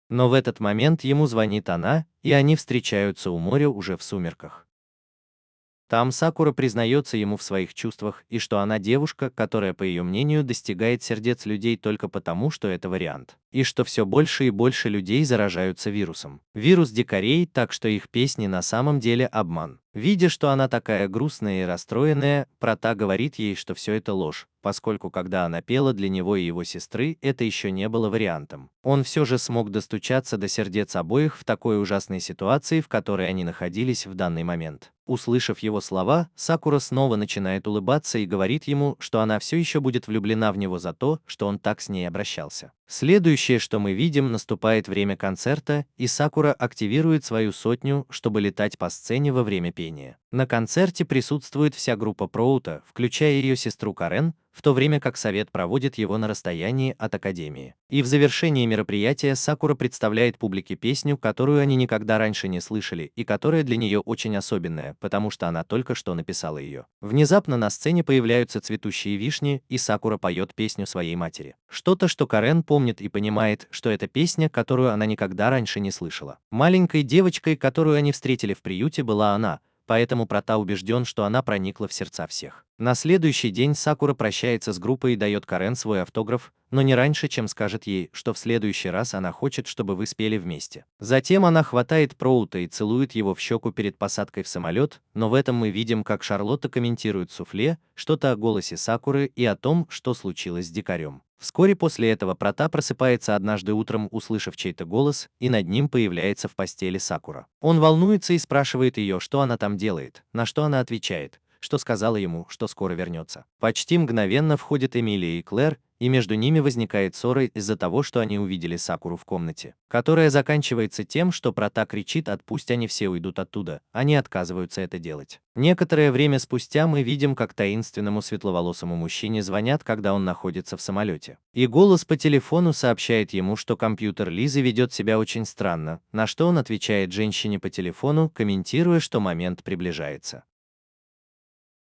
S2: Но в этот момент ему звонит она, и они встречаются у моря уже в сумерках. Там Сакура признается ему в своих чувствах, и что она девушка, которая, по ее мнению, достигает сердец людей только потому, что это вариант. И что все больше и больше людей заражаются вирусом. Вирус дикарей, так что их песни на самом деле обман. Видя, что она такая грустная и расстроенная, Прота говорит ей, что все это ложь, поскольку когда она пела для него и его сестры, это еще не было вариантом. Он все же смог достучаться до сердец обоих в такой ужасной ситуации, в которой они находились в данный момент. Услышав его слова, Сакура снова начинает улыбаться и говорит ему, что она все еще будет влюблена в него за то, что он так с ней обращался. Следующее, что мы видим, наступает время концерта, и Сакура активирует свою сотню, чтобы летать по сцене во время пения. На концерте присутствует вся группа Проута, включая ее сестру Карен, в то время как совет проводит его на расстоянии от Академии. И в завершении мероприятия Сакура представляет публике песню, которую они никогда раньше не слышали, и которая для нее очень особенная, потому что она только что написала ее. Внезапно на сцене появляются цветущие вишни, и Сакура поет песню своей матери. Что-то, что Карен помнит и понимает, что это песня, которую она никогда раньше не слышала. Маленькой девочкой, которую они встретили в приюте, была она, поэтому Прота убежден, что она проникла в сердца всех. На следующий день Сакура прощается с группой и дает Карен свой автограф, но не раньше, чем скажет ей, что в следующий раз она хочет, чтобы вы спели вместе. Затем она хватает Проута и целует его в щеку перед посадкой в самолет, но в этом мы видим, как Шарлотта комментирует суфле, что-то о голосе Сакуры и о том, что случилось с дикарем. Вскоре после этого Прота просыпается однажды утром, услышав чей-то голос, и над ним появляется в постели Сакура. Он волнуется и спрашивает ее, что она там делает, на что она отвечает, что сказала ему, что скоро вернется. Почти мгновенно входят Эмилия и Клэр, и между ними возникает ссора из-за того, что они увидели Сакуру в комнате, которая заканчивается тем, что Прота кричит: «Отпусть, они все уйдут оттуда», они отказываются это делать. Некоторое время спустя мы видим, как таинственному светловолосому мужчине звонят, когда он находится в самолете. И голос по телефону сообщает ему, что компьютер Лизы ведет себя очень странно, на что он отвечает женщине по телефону, комментируя, что момент приближается.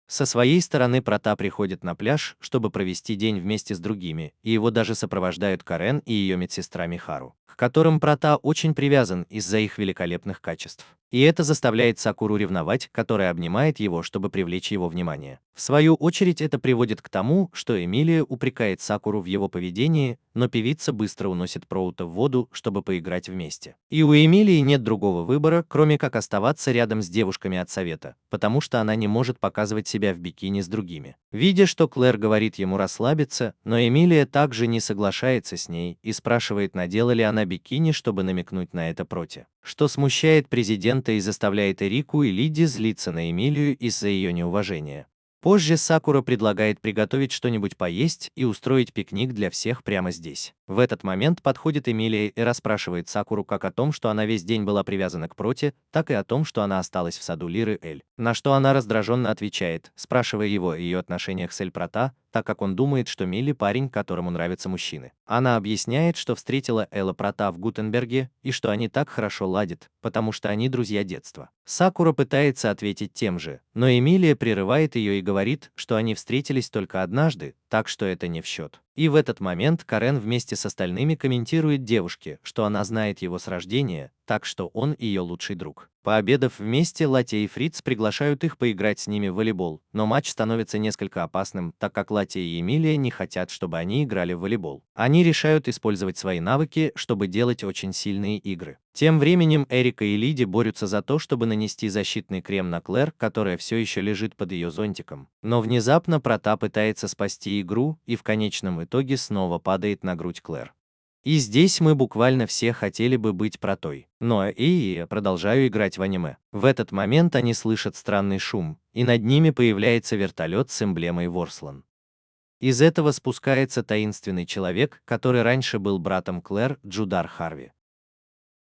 S2: Со своей стороны Прота приходит на пляж, чтобы провести день вместе с другими, и его даже сопровождают Карен и ее медсестра Михару, к которым Прота очень привязан из-за их великолепных качеств. И это заставляет Сакуру ревновать, которая обнимает его, чтобы привлечь его внимание. В свою очередь это приводит к тому, что Эмилия упрекает Сакуру в его поведении, но певица быстро уносит Проута в воду, чтобы поиграть вместе. И у Эмилии нет другого выбора, кроме как оставаться рядом с девушками от совета, потому что она не может показывать себя в бикини с другими. Видя, что Клэр говорит ему расслабиться, но Эмилия также не соглашается с ней и спрашивает, надела ли она бикини, чтобы намекнуть на это Проте, что смущает президента и заставляет Эрику и Лиди злиться на Эмилию из-за ее неуважения. Позже Сакура предлагает приготовить что-нибудь поесть и устроить пикник для всех прямо здесь. В этот момент подходит Эмилия и расспрашивает Сакуру как о том, что она весь день была привязана к Проте, так и о том, что она осталась в саду Лиры Эль. На что она раздраженно отвечает, спрашивая его о ее отношениях с Эль Прота, так как он думает, что Милли парень, которому нравятся мужчины. Она объясняет, что встретила Элла Прота в Гутенберге и что они так хорошо ладят, потому что они друзья детства. Сакура пытается ответить тем же, но Эмилия прерывает ее и говорит, что они встретились только однажды, так что это не в счет. И в этот момент Карен вместе с остальными комментирует девушке, что она знает его с рождения, так что он ее лучший друг. Пообедав вместе, Латте и Фриц приглашают их поиграть с ними в волейбол, но матч становится несколько опасным, так как Латте и Эмилия не хотят, чтобы они играли в волейбол. Они решают использовать свои навыки, чтобы делать очень сильные игры. Тем временем Эрика и Лиди борются за то, чтобы нанести защитный крем на Клэр, которая все еще лежит под ее зонтиком. Но внезапно Прота пытается спасти игру и в конечном итоге снова падает на грудь Клэр. И здесь мы буквально все хотели бы быть Протой. Но и я продолжаю играть в аниме. В этот момент они слышат странный шум, и над ними появляется вертолет с эмблемой Ворслан. Из этого спускается таинственный человек, который раньше был братом Клэр, Джудар Харви.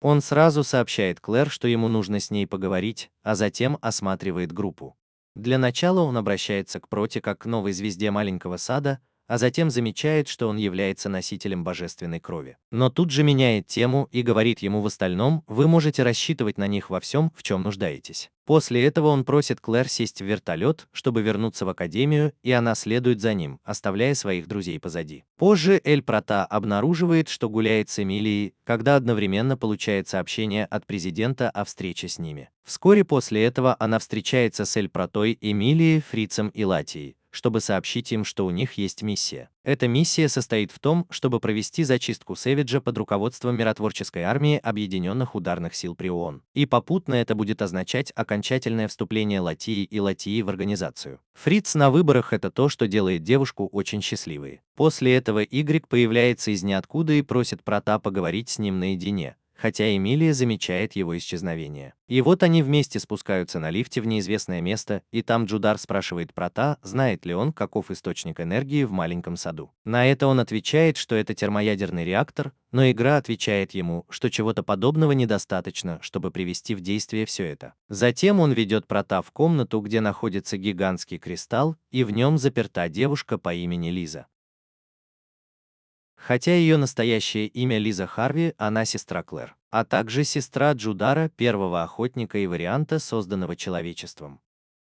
S2: Он сразу сообщает Клэр, что ему нужно с ней поговорить, а затем осматривает группу. Для начала он обращается к Проте как к новой звезде маленького сада, а затем замечает, что он является носителем божественной крови. Но тут же меняет тему и говорит ему: в остальном вы можете рассчитывать на них во всем, в чем нуждаетесь. После этого он просит Клэр сесть в вертолет, чтобы вернуться в академию, и она следует за ним, оставляя своих друзей позади. Позже Эль Прота обнаруживает, что гуляет с Эмилией, когда одновременно получает сообщение от президента о встрече с ними. Вскоре после этого она встречается с Эль Протой, Эмилией, Фрицем и Латией, чтобы сообщить им, что у них есть миссия. Эта миссия состоит в том, чтобы провести зачистку Сэвиджа под руководством миротворческой армии Объединенных ударных сил при ООН. И попутно это будет означать окончательное вступление Латии и Латии в организацию. Фриц на выборах — это то, что делает девушку очень счастливой. После этого Y появляется из ниоткуда и просит Прота поговорить с ним наедине, хотя Эмилия замечает его исчезновение. И вот они вместе спускаются на лифте в неизвестное место, и там Джудар спрашивает Прота, знает ли он, каков источник энергии в маленьком саду. На это он отвечает, что это термоядерный реактор, но игра отвечает ему, что чего-то подобного недостаточно, чтобы привести в действие все это. Затем он ведет Прота в комнату, где находится гигантский кристалл, и в нем заперта девушка по имени Лиза. Хотя ее настоящее имя Лиза Харви, она сестра Клэр, а также сестра Джудара, первого охотника и варианта, созданного человечеством.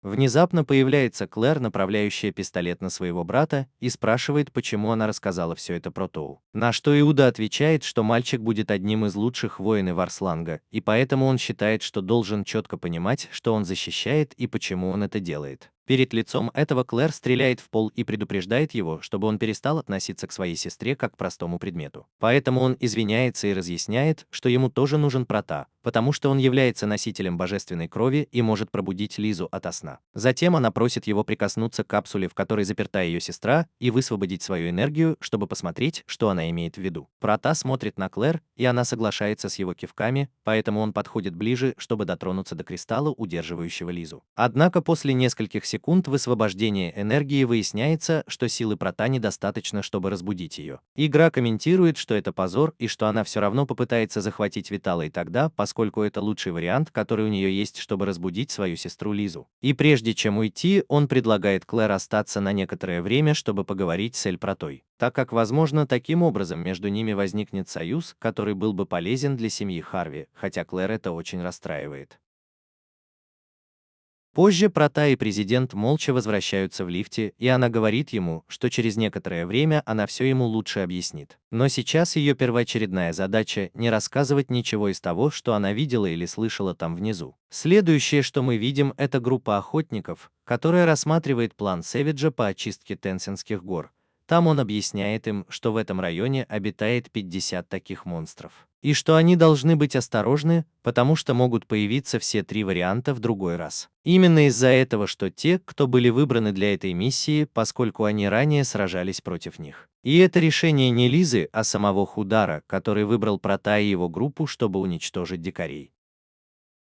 S2: Внезапно появляется Клэр, направляющая пистолет на своего брата, и спрашивает, почему она рассказала все это Протоу. На что Иуда отвечает, что мальчик будет одним из лучших воинов Арсланга, и поэтому он считает, что должен четко понимать, что он защищает и почему он это делает. Перед лицом этого Клэр стреляет в пол и предупреждает его, чтобы он перестал относиться к своей сестре как к простому предмету. Поэтому он извиняется и разъясняет, что ему тоже нужен Прота, потому что он является носителем божественной крови и может пробудить Лизу ото сна. Затем она просит его прикоснуться к капсуле, в которой заперта ее сестра, и высвободить свою энергию, чтобы посмотреть, что она имеет в виду. Прота смотрит на Клэр, и она соглашается с его кивками, поэтому он подходит ближе, чтобы дотронуться до кристалла, удерживающего Лизу. Однако после нескольких секунд высвобождения энергии выясняется, что силы Прота недостаточно, чтобы разбудить ее. Игра комментирует, что это позор и что она все равно попытается захватить Витала и тогда, поскольку это лучший вариант, который у нее есть, чтобы разбудить свою сестру Лизу. И прежде чем уйти, он предлагает Клэр остаться на некоторое время, чтобы поговорить с Эль Протой, так как, возможно, таким образом между ними возникнет союз, который был бы полезен для семьи Харви, хотя Клэр это очень расстраивает. Позже Прота и президент молча возвращаются в лифте, и она говорит ему, что через некоторое время она все ему лучше объяснит. Но сейчас ее первоочередная задача – не рассказывать ничего из того, что она видела или слышала там внизу. Следующее, что мы видим, это группа охотников, которая рассматривает план Сэвиджа по очистке Тенсинских гор. Там он объясняет им, что в этом районе обитает 50 таких монстров. И что они должны быть осторожны, потому что могут появиться все три варианта в другой раз. Именно из-за этого, что те, кто были выбраны для этой миссии, поскольку они ранее сражались против них. И это решение не Лизы, а самого Худара, который выбрал Прота и его группу, чтобы уничтожить дикарей.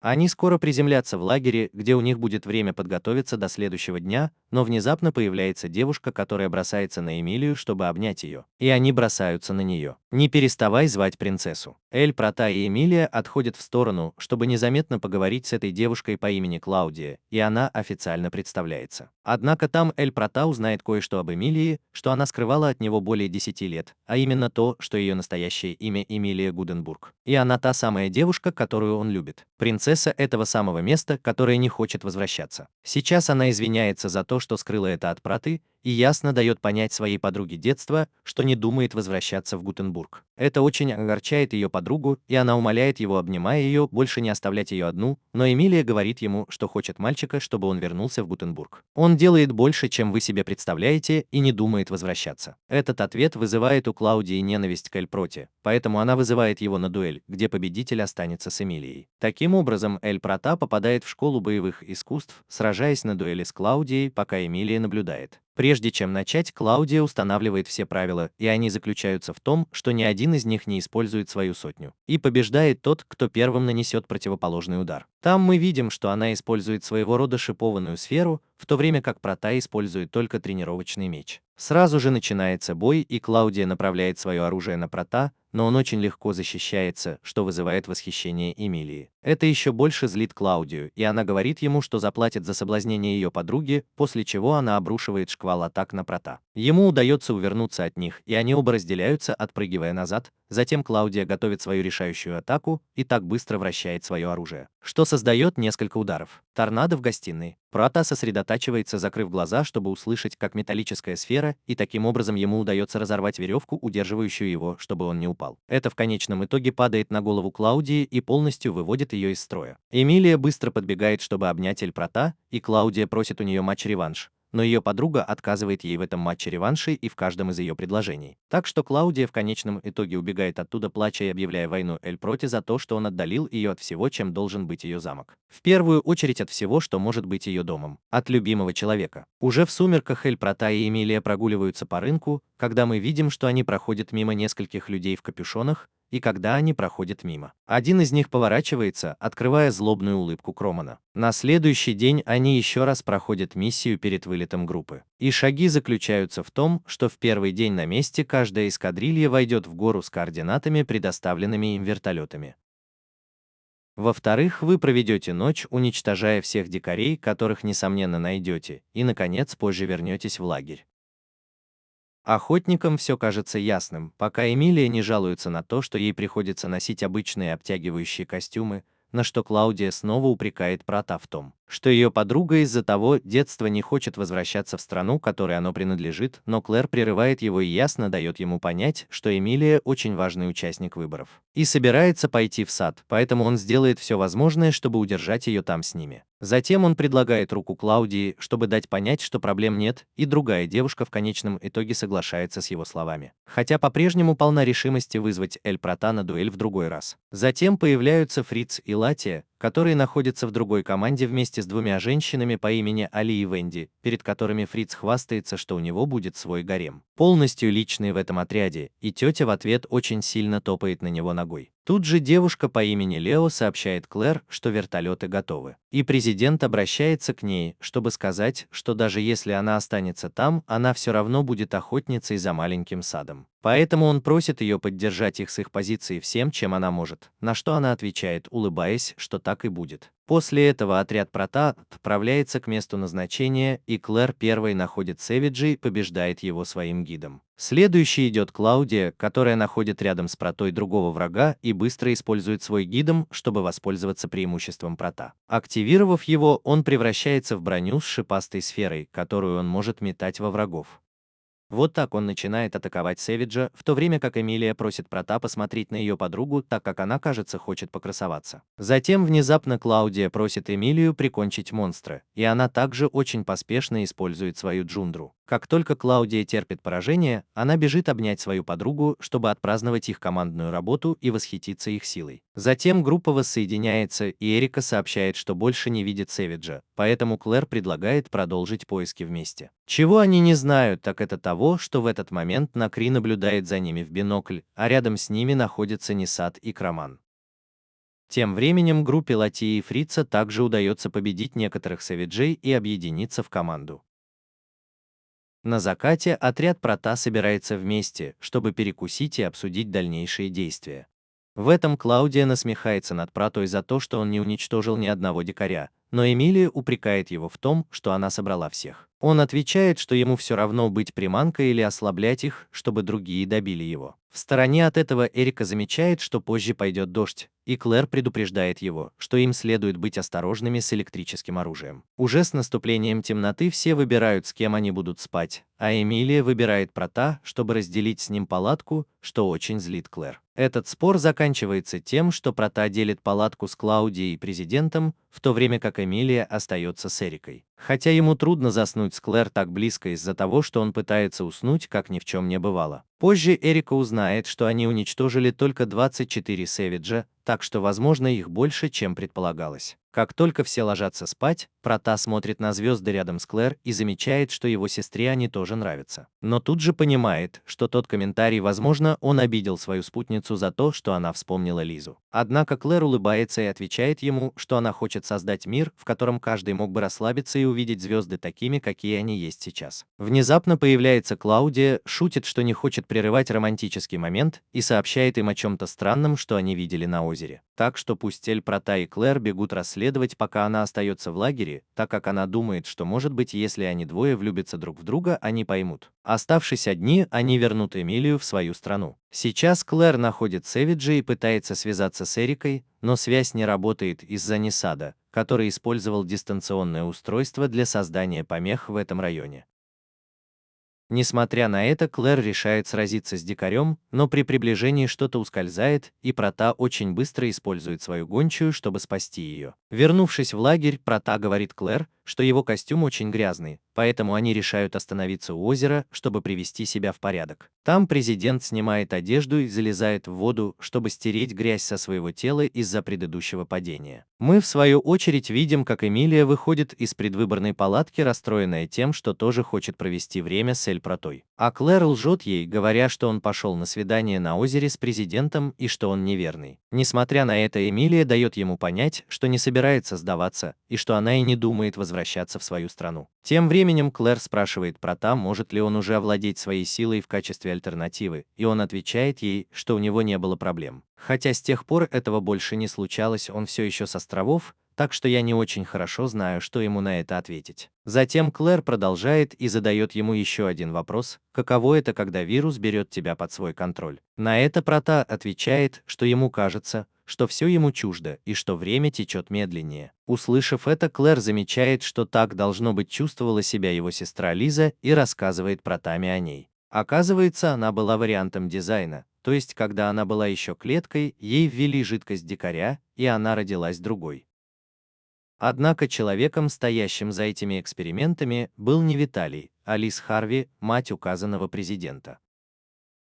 S2: Они скоро приземлятся в лагере, где у них будет время подготовиться до следующего дня, но внезапно появляется девушка, которая бросается на Эмилию, чтобы обнять ее. И они бросаются на нее. Не переставай звать принцессу. Эль Прота и Эмилия отходят в сторону, чтобы незаметно поговорить с этой девушкой по имени Клаудия, и она официально представляется. Однако там Эль Прота узнает кое-что об Эмилии, что она скрывала от него более 10 лет, а именно то, что ее настоящее имя Эмилия Гуденбург. И она та самая девушка, которую он любит. Принцесса этого самого места, которая не хочет возвращаться. Сейчас она извиняется за то, что скрыла это от Проты, и ясно дает понять своей подруге детства, что не думает возвращаться в Гутенбург. Это очень огорчает ее подругу, и она умоляет его, обнимая ее, больше не оставлять ее одну, но Эмилия говорит ему, что хочет мальчика, чтобы он вернулся в Гутенбург. Он делает больше, чем вы себе представляете, и не думает возвращаться. Этот ответ вызывает у Клаудии ненависть к Эль Проте, поэтому она вызывает его на дуэль, где победитель останется с Эмилией. Таким образом, Эль Прота попадает в школу боевых искусств, сражаясь на дуэли с Клаудией, пока Эмилия наблюдает. Прежде чем начать, Клаудия устанавливает все правила, и они заключаются в том, что ни один из них не использует свою сотню. И побеждает тот, кто первым нанесет противоположный удар. Там мы видим, что она использует своего рода шипованную сферу, в то время как Прота использует только тренировочный меч. Сразу же начинается бой, и Клаудия направляет свое оружие на Прота, но он очень легко защищается, что вызывает восхищение Эмилии. Это еще больше злит Клаудию, и она говорит ему, что заплатит за соблазнение ее подруги, после чего она обрушивает шквал атак на Прота. Ему удается увернуться от них, и они оба разделяются, отпрыгивая назад. Затем Клаудия готовит свою решающую атаку и так быстро вращает свое оружие, что создает несколько ударов. Торнадо в гостиной. Прота сосредотачивается, закрыв глаза, чтобы услышать, как металлическая сфера, и таким образом ему удается разорвать веревку, удерживающую его, чтобы он не упал. Это в конечном итоге падает на голову Клаудии и полностью выводит ее из строя. Эмилия быстро подбегает, чтобы обнять Эль Прота, и Клаудия просит у нее матч-реванш. Но ее подруга отказывает ей в этом матче-реванше и в каждом из ее предложений. Так что Клаудия в конечном итоге убегает оттуда, плача и объявляя войну Эль Проте за то, что он отдалил ее от всего, чем должен быть ее замок. В первую очередь от всего, что может быть ее домом. От любимого человека. Уже в сумерках Эль Прота и Эмилия прогуливаются по рынку, когда мы видим, что они проходят мимо нескольких людей в капюшонах, и когда они проходят мимо. Один из них поворачивается, открывая злобную улыбку Кромана. На следующий день они еще раз проходят миссию перед вылетом группы. И шаги заключаются в том, что в первый день на месте каждая эскадрилья войдет в гору с координатами, предоставленными им вертолетами. Во-вторых, вы проведете ночь, уничтожая всех дикарей, которых, несомненно, найдете, и, наконец, позже вернетесь в лагерь. Охотникам все кажется ясным, пока Эмилия не жалуется на то, что ей приходится носить обычные обтягивающие костюмы, на что Клаудия снова упрекает Прата в том, что ее подруга из-за того детства не хочет возвращаться в страну, которой оно принадлежит, но Клэр прерывает его и ясно дает ему понять, что Эмилия очень важный участник выборов и собирается пойти в сад, поэтому он сделает все возможное, чтобы удержать ее там с ними. Затем он предлагает руку Клаудии, чтобы дать понять, что проблем нет, и другая девушка в конечном итоге соглашается с его словами, хотя по-прежнему полна решимости вызвать Эль Прата на дуэль в другой раз. Затем появляются Фриц и Латия, которые находятся в другой команде вместе с двумя женщинами по имени Али и Венди, перед которыми Фриц хвастается, что у него будет свой гарем, полностью личный в этом отряде, и тетя в ответ очень сильно топает на него ногой. Тут же девушка по имени Лео сообщает Клэр, что вертолеты готовы. И президент обращается к ней, чтобы сказать, что даже если она останется там, она все равно будет охотницей за маленьким садом. Поэтому он просит ее поддержать их с их позиции всем, чем она может, на что она отвечает, улыбаясь, что так и будет. После этого отряд Прата отправляется к месту назначения, и Клэр первой находит Сэвиджа и побеждает его своим гидом. Следующей идет Клаудия, которая находит рядом с Протой другого врага и быстро использует свой гидом, чтобы воспользоваться преимуществом Прота. Активировав его, он превращается в броню с шипастой сферой, которую он может метать во врагов. Вот так он начинает атаковать Сэвиджа, в то время как Эмилия просит Прота посмотреть на ее подругу, так как она, кажется, хочет покрасоваться. Затем внезапно Клаудия просит Эмилию прикончить монстра, и она также очень поспешно использует свою джундру. Как только Клаудия терпит поражение, она бежит обнять свою подругу, чтобы отпраздновать их командную работу и восхититься их силой. Затем группа воссоединяется, и Эрика сообщает, что больше не видит Сэвиджа, поэтому Клэр предлагает продолжить поиски вместе. Чего они не знают, так это того, что в этот момент Накри наблюдает за ними в бинокль, а рядом с ними находятся Нисат и Кроман. Тем временем группе Латии и Фрица также удается победить некоторых Сэвиджей и объединиться в команду. На закате отряд Прота собирается вместе, чтобы перекусить и обсудить дальнейшие действия. В этом Клаудия насмехается над Протой за то, что он не уничтожил ни одного дикаря, но Эмилия упрекает его в том, что она собрала всех. Он отвечает, что ему все равно быть приманкой или ослаблять их, чтобы другие добили его. В стороне от этого Эрика замечает, что позже пойдет дождь, и Клэр предупреждает его, что им следует быть осторожными с электрическим оружием. Уже с наступлением темноты все выбирают, с кем они будут спать, а Эмилия выбирает Прота, чтобы разделить с ним палатку, что очень злит Клэр. Этот спор заканчивается тем, что Прота делит палатку с Клаудией и президентом, в то время как Эмилия остается с Эрикой. Хотя ему трудно заснуть с Клэр так близко из-за того, что он пытается уснуть, как ни в чем не бывало. Позже Эрика узнает, что они уничтожили только 24 Сэвиджа, так что, возможно, их больше, чем предполагалось. Как только все ложатся спать, Прота смотрит на звезды рядом с Клэр и замечает, что его сестре они тоже нравятся. Но тут же понимает, что тот комментарий, возможно, он обидел свою спутницу за то, что она вспомнила Лизу. Однако Клэр улыбается и отвечает ему, что она хочет создать мир, в котором каждый мог бы расслабиться и увидеть звезды такими, какие они есть сейчас. Внезапно появляется Клаудия, шутит, что не хочет прерывать романтический момент, и сообщает им о чем-то странном, что они видели на озере. Так что пусть Эль Прота и Клэр бегут расследовать, пока она остается в лагере, так как она думает, что, может быть, если они двое влюбятся друг в друга, они поймут. Оставшись одни, они вернут Эмилию в свою страну. Сейчас Клэр находит Сэвиджа и пытается связаться с Эрикой, но связь не работает из-за Нисада, который использовал дистанционное устройство для создания помех в этом районе. Несмотря на это, Клэр решает сразиться с дикарем, но при приближении что-то ускользает, и Прота очень быстро использует свою гончую, чтобы спасти ее. Вернувшись в лагерь, Прота говорит Клэр, что его костюм очень грязный, поэтому они решают остановиться у озера, чтобы привести себя в порядок. Там президент снимает одежду и залезает в воду, чтобы стереть грязь со своего тела из-за предыдущего падения. Мы, в свою очередь, видим, как Эмилия выходит из предвыборной палатки, расстроенная тем, что тоже хочет провести время с Эль Протой. А Клэр лжет ей, говоря, что он пошел на свидание на озере с президентом и что он неверный. Несмотря на это, Эмилия дает ему понять, что не собирается сдаваться и что она и не думает возвращаться в свою страну. Тем временем Клэр спрашивает Прота, может ли он уже овладеть своей силой в качестве альтернативы, и он отвечает ей, что у него не было проблем. Хотя с тех пор этого больше не случалось, он все еще с островов, так что я не очень хорошо знаю, что ему на это ответить. Затем Клэр продолжает и задает ему еще один вопрос: каково это, когда вирус берет тебя под свой контроль? На это Прота отвечает, что ему кажется, что все ему чуждо и что время течет медленнее. Услышав это, Клэр замечает, что так, должно быть, чувствовала себя его сестра Лиза, и рассказывает Протами о ней. Оказывается, она была вариантом дизайна, то есть когда она была еще клеткой, ей ввели жидкость дикаря, и она родилась другой. Однако человеком, стоящим за этими экспериментами, был не Виталий, а Лиз Харви, мать указанного президента.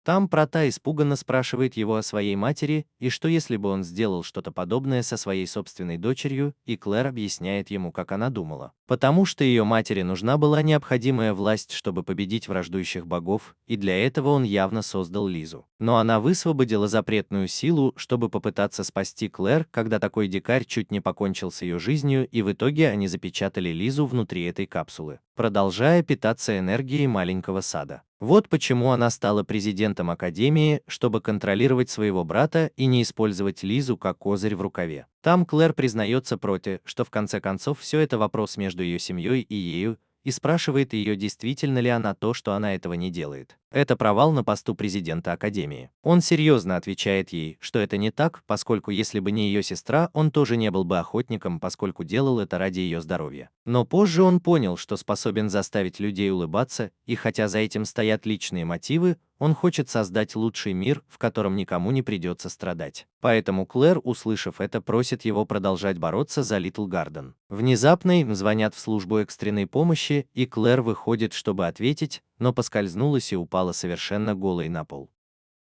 S2: Там Прота испуганно спрашивает его о своей матери, и что если бы он сделал что-то подобное со своей собственной дочерью, и Клэр объясняет ему, как она думала. Потому что ее матери нужна была необходимая власть, чтобы победить враждующих богов, и для этого он явно создал Лизу. Но она высвободила запретную силу, чтобы попытаться спасти Клэр, когда такой дикарь чуть не покончил с ее жизнью, и в итоге они запечатали Лизу внутри этой капсулы, продолжая питаться энергией маленького сада. Вот почему она стала президентом Академии, чтобы контролировать своего брата и не использовать Лизу как козырь в рукаве. Там Клэр признается Проте, что в конце концов все это вопрос между ее семьей и ею, и спрашивает ее, действительно ли она то, что она этого не делает. Это провал на посту президента Академии. Он серьезно отвечает ей, что это не так, поскольку если бы не ее сестра, он тоже не был бы охотником, поскольку делал это ради ее здоровья. Но позже он понял, что способен заставить людей улыбаться, и хотя за этим стоят личные мотивы, он хочет создать лучший мир, в котором никому не придется страдать. Поэтому Клэр, услышав это, просит его продолжать бороться за Литл Гарден. Внезапно им звонят в службу экстренной помощи, и Клэр выходит, чтобы ответить, но поскользнулась и упала совершенно голой на пол.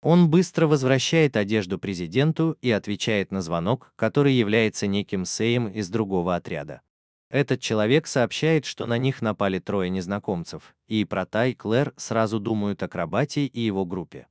S2: Он быстро возвращает одежду президенту и отвечает на звонок, который является неким Сэем из другого отряда. Этот человек сообщает, что на них напали трое незнакомцев, и Прота и Клэр сразу думают о Крабате и его группе.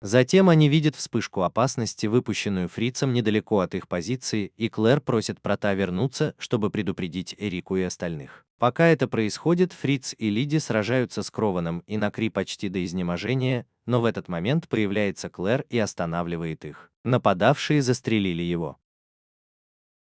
S2: Затем они видят вспышку опасности, выпущенную Фрицем недалеко от их позиции, и Клэр просит Прота вернуться, чтобы предупредить Эрику и остальных. Пока это происходит, Фриц и Лиди сражаются с Крованом и Накри почти до изнеможения, но в этот момент появляется Клэр и останавливает их. Нападавшие застрелили его.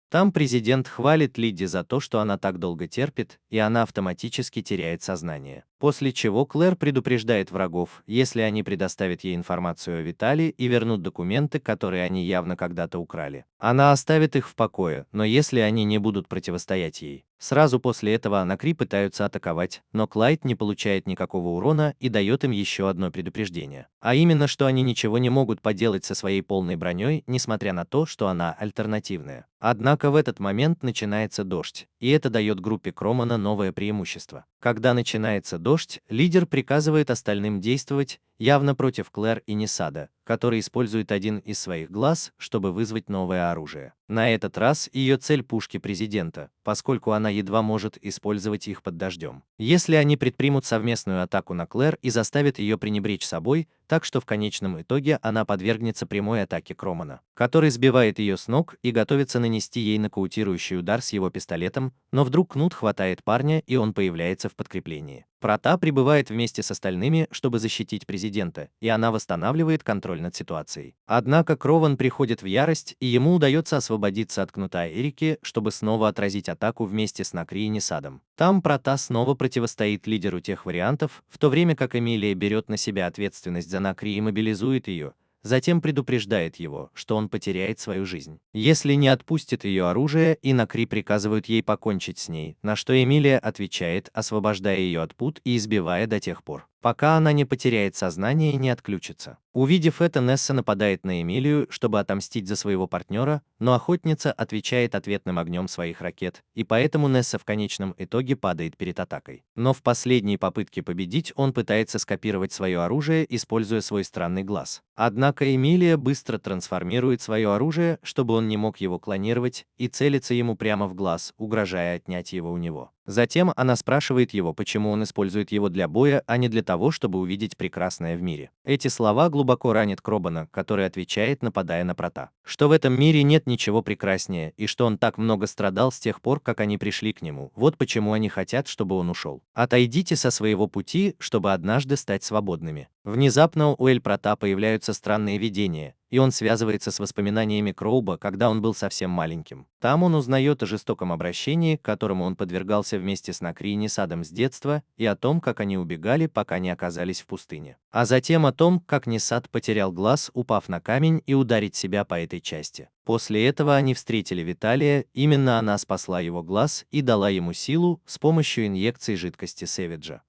S2: Там президент хвалит Лиди за то, что она так долго терпит, и она автоматически теряет сознание. После чего Клэр предупреждает врагов, если они предоставят ей информацию о Виталии и вернут документы, которые они явно когда-то украли. Она оставит их в покое, но если они не будут противостоять ей. Сразу после этого Накри пытаются атаковать, но Клайд не получает никакого урона и дает им еще одно предупреждение. А именно, что они ничего не могут поделать со своей полной броней, несмотря на то, что она альтернативная. Однако в этот момент начинается дождь, и это дает группе Кромана новое преимущество. Когда начинается дождь, лидер приказывает остальным действовать, явно против Клэр и Несада, который использует один из своих глаз, чтобы вызвать новое оружие. На этот раз ее цель пушки президента, поскольку она едва может использовать их под дождем. Если они предпримут совместную атаку на Клэр и заставят ее пренебречь собой, так что в конечном итоге она подвергнется прямой атаке Кромана, который сбивает ее с ног и готовится нанести ей нокаутирующий удар с его пистолетом, но вдруг Кнут хватает парня, и он появляется в подкреплении. Прота прибывает вместе с остальными, чтобы защитить президента, и она восстанавливает контроль над ситуацией. Однако Крован приходит в ярость, и ему удается освободиться от Кнута Эрики, чтобы снова отразить атаку вместе с Накри и Несадом. Там Прота снова противостоит лидеру тех вариантов, в то время как Эмилия берет на себя ответственность за Накри и мобилизует ее, затем предупреждает его, что он потеряет свою жизнь, если не отпустит ее оружие, и Накри приказывают ей покончить с ней, на что Эмилия отвечает, освобождая ее от пут и избивая до тех пор, пока она не потеряет сознание и не отключится. Увидев это, Несса нападает на Эмилию, чтобы отомстить за своего партнера, но охотница отвечает ответным огнем своих ракет, и поэтому Несса в конечном итоге падает перед атакой. Но в последней попытке победить он пытается скопировать свое оружие, используя свой странный глаз. Однако Эмилия быстро трансформирует свое оружие, чтобы он не мог его клонировать, и целится ему прямо в глаз, угрожая отнять его у него. Затем она спрашивает его, почему он использует его для боя, а не для того, чтобы увидеть прекрасное в мире. Эти слова глубоко ранят Кробана, который отвечает, нападая на Прота, что в этом мире нет ничего прекраснее, и что он так много страдал с тех пор, как они пришли к нему. Вот почему они хотят, чтобы он ушел. Отойдите со своего пути, чтобы однажды стать свободными. Внезапно у Эль-Прота появляются странные видения, и он связывается с воспоминаниями Кроуба, когда он был совсем маленьким. Там он узнает о жестоком обращении, которому он подвергался вместе с Накри и Нисадом с детства, и о том, как они убегали, пока не оказались в пустыне. А затем о том, как Нисад потерял глаз, упав на камень, и ударить себя по этой части. После этого они встретили Виталия, именно она спасла его глаз и дала ему силу с помощью инъекции жидкости Сэвиджа.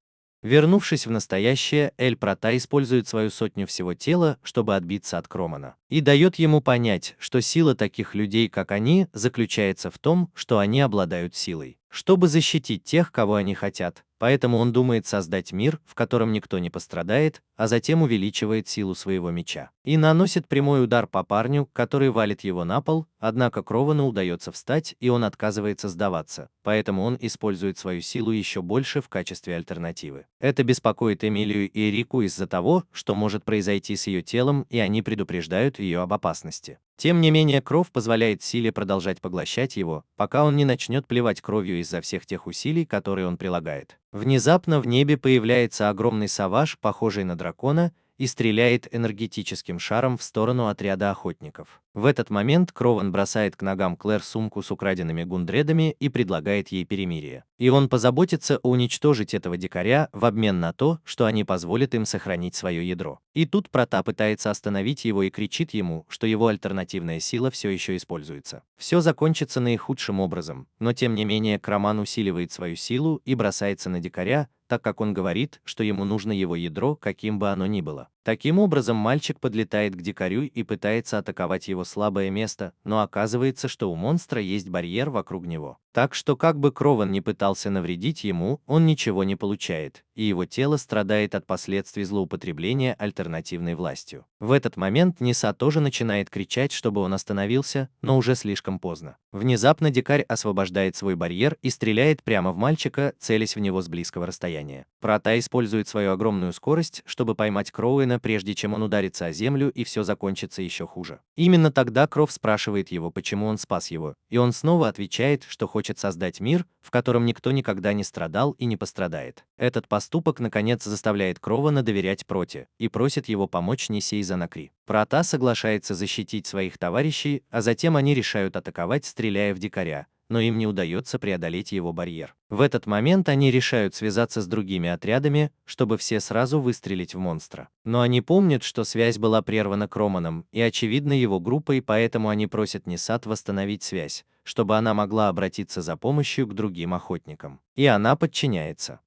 S2: Вернувшись в настоящее, Эль-Прота использует свою сотню всего тела, чтобы отбиться от Кромана, и дает ему понять, что сила таких людей, как они, заключается в том, что они обладают силой, чтобы защитить тех, кого они хотят. Поэтому он думает создать мир, в котором никто не пострадает, а затем увеличивает силу своего меча и наносит прямой удар по парню, который валит его на пол, однако Кровану удается встать, и он отказывается сдаваться, поэтому он использует свою силу еще больше в качестве альтернативы. Это беспокоит Эмилию и Эрику из-за того, что может произойти с ее телом, и они предупреждают ее об опасности. Тем не менее, кровь позволяет силе продолжать поглощать его, пока он не начнет плевать кровью из-за всех тех усилий, которые он прилагает. Внезапно в небе появляется огромный саваж, похожий на дракона, и стреляет энергетическим шаром в сторону отряда охотников. В этот момент Крован бросает к ногам Клэр сумку с украденными гундредами и предлагает ей перемирие. И он позаботится уничтожить этого дикаря в обмен на то, что они позволят им сохранить свое ядро. И тут Прота пытается остановить его и кричит ему, что его альтернативная сила все еще используется. Все закончится наихудшим образом, но тем не менее Кроман усиливает свою силу и бросается на дикаря, так как он говорит, что ему нужно его ядро, каким бы оно ни было. Таким образом, мальчик подлетает к дикарю и пытается атаковать его слабое место, но оказывается, что у монстра есть барьер вокруг него. Так что как бы Крован не пытался навредить ему, он ничего не получает, и его тело страдает от последствий злоупотребления альтернативной властью. В этот момент Ниса тоже начинает кричать, чтобы он остановился, но уже слишком поздно. Внезапно дикарь освобождает свой барьер и стреляет прямо в мальчика, целясь в него с близкого расстояния. Прота использует свою огромную скорость, чтобы поймать Кроуэна, прежде чем он ударится о землю, и все закончится еще хуже. Именно тогда Кров спрашивает его, почему он спас его, и он снова отвечает, что хочет создать мир, в котором никто никогда не страдал и не пострадает. Этот поступок наконец заставляет Крована доверять Проте и просит его помочь Нисе и Занакри. Прота соглашается защитить своих товарищей, а затем они решают атаковать, стреляя в дикаря, но им не удается преодолеть его барьер. В этот момент они решают связаться с другими отрядами, чтобы все сразу выстрелить в монстра. Но они помнят, что связь была прервана Кроманом и, очевидно, его группой, поэтому они просят Нисад восстановить связь, чтобы она могла обратиться за помощью к другим охотникам. И она подчиняется.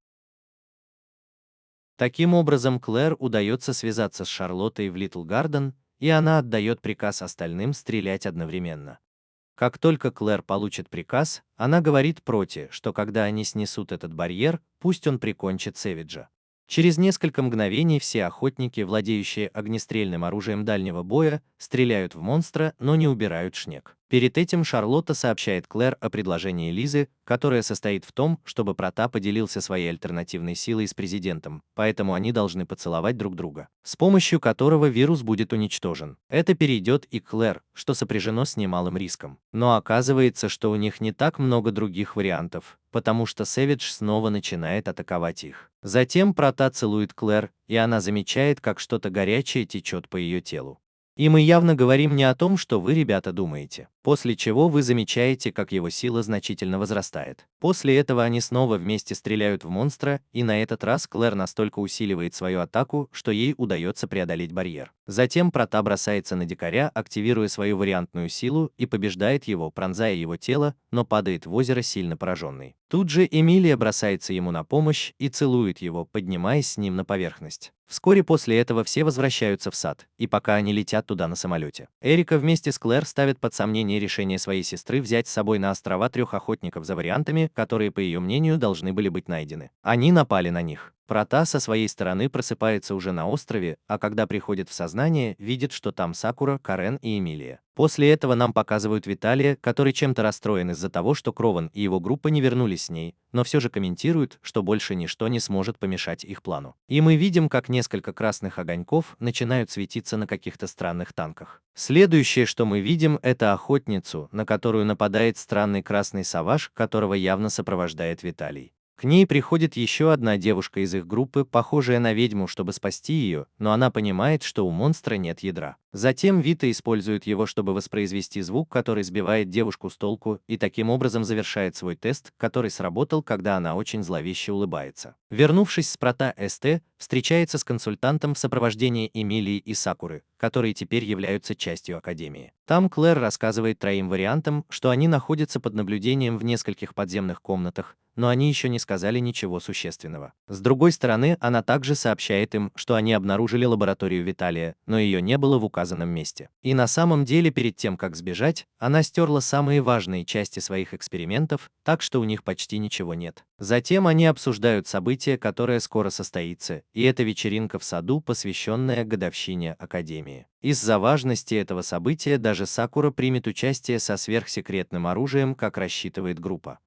S2: Таким образом, Клэр удается связаться с Шарлоттой в Литл Гарден, и она отдает приказ остальным стрелять одновременно. Как только Клэр получит приказ, она говорит Проте, что когда они снесут этот барьер, пусть он прикончит Сэвиджа. Через несколько мгновений все охотники, владеющие огнестрельным оружием дальнего боя, стреляют в монстра, но не убирают шнек. Перед этим Шарлотта сообщает Клэр о предложении Лизы, которое состоит в том, чтобы Прота поделился своей альтернативной силой с президентом, поэтому они должны поцеловать друг друга, с помощью которого вирус будет уничтожен. Это перейдет и к Клэр, что сопряжено с немалым риском. Но оказывается, что у них не так много других вариантов, потому что Сэвидж снова начинает атаковать их. Затем Прота целует Клэр, и она замечает, как что-то горячее течет по ее телу. И мы явно говорим не о том, что вы, ребята, думаете, после чего вы замечаете, как его сила значительно возрастает. После этого они снова вместе стреляют в монстра, и на этот раз Клэр настолько усиливает свою атаку, что ей удается преодолеть барьер. Затем Прота бросается на дикаря, активируя свою вариантную силу, и побеждает его, пронзая его тело, но падает в озеро сильно пораженный. Тут же Эмилия бросается ему на помощь и целует его, поднимаясь с ним на поверхность. Вскоре после этого все возвращаются в сад, и пока они летят туда на самолете, Эрика вместе с Клэр ставит под сомнение решение своей сестры взять с собой на острова 3 охотников за вариантами, которые, по ее мнению, должны были быть найдены. Они напали на них. Прота со своей стороны просыпается уже на острове, а когда приходит в сознание, видит, что там Сакура, Карен и Эмилия. После этого нам показывают Виталия, который чем-то расстроен из-за того, что Крован и его группа не вернулись с ней, но все же комментирует, что больше ничто не сможет помешать их плану. И мы видим, как несколько красных огоньков начинают светиться на каких-то странных танках. Следующее, что мы видим, это охотницу, на которую нападает странный красный саваж, которого явно сопровождает Виталий. К ней приходит еще одна девушка из их группы, похожая на ведьму, чтобы спасти ее, но она понимает, что у монстра нет ядра. Затем Вита использует его, чтобы воспроизвести звук, который сбивает девушку с толку, и таким образом завершает свой тест, который сработал, когда она очень зловеще улыбается. Вернувшись с Прота, СТ встречается с консультантом в сопровождении Эмилии и Сакуры, которые теперь являются частью Академии. Там Клэр рассказывает 3 вариантам, что они находятся под наблюдением в нескольких подземных комнатах, но они еще не сказали ничего существенного. С другой стороны, она также сообщает им, что они обнаружили лабораторию Виталия, но ее не было в указанном месте. И на самом деле, перед тем, как сбежать, она стерла самые важные части своих экспериментов, так что у них почти ничего нет. Затем они обсуждают событие, которое скоро состоится, и это вечеринка в саду, посвященная годовщине Академии. Из-за важности этого события даже Сакура примет участие со сверхсекретным оружием, как рассчитывает группа.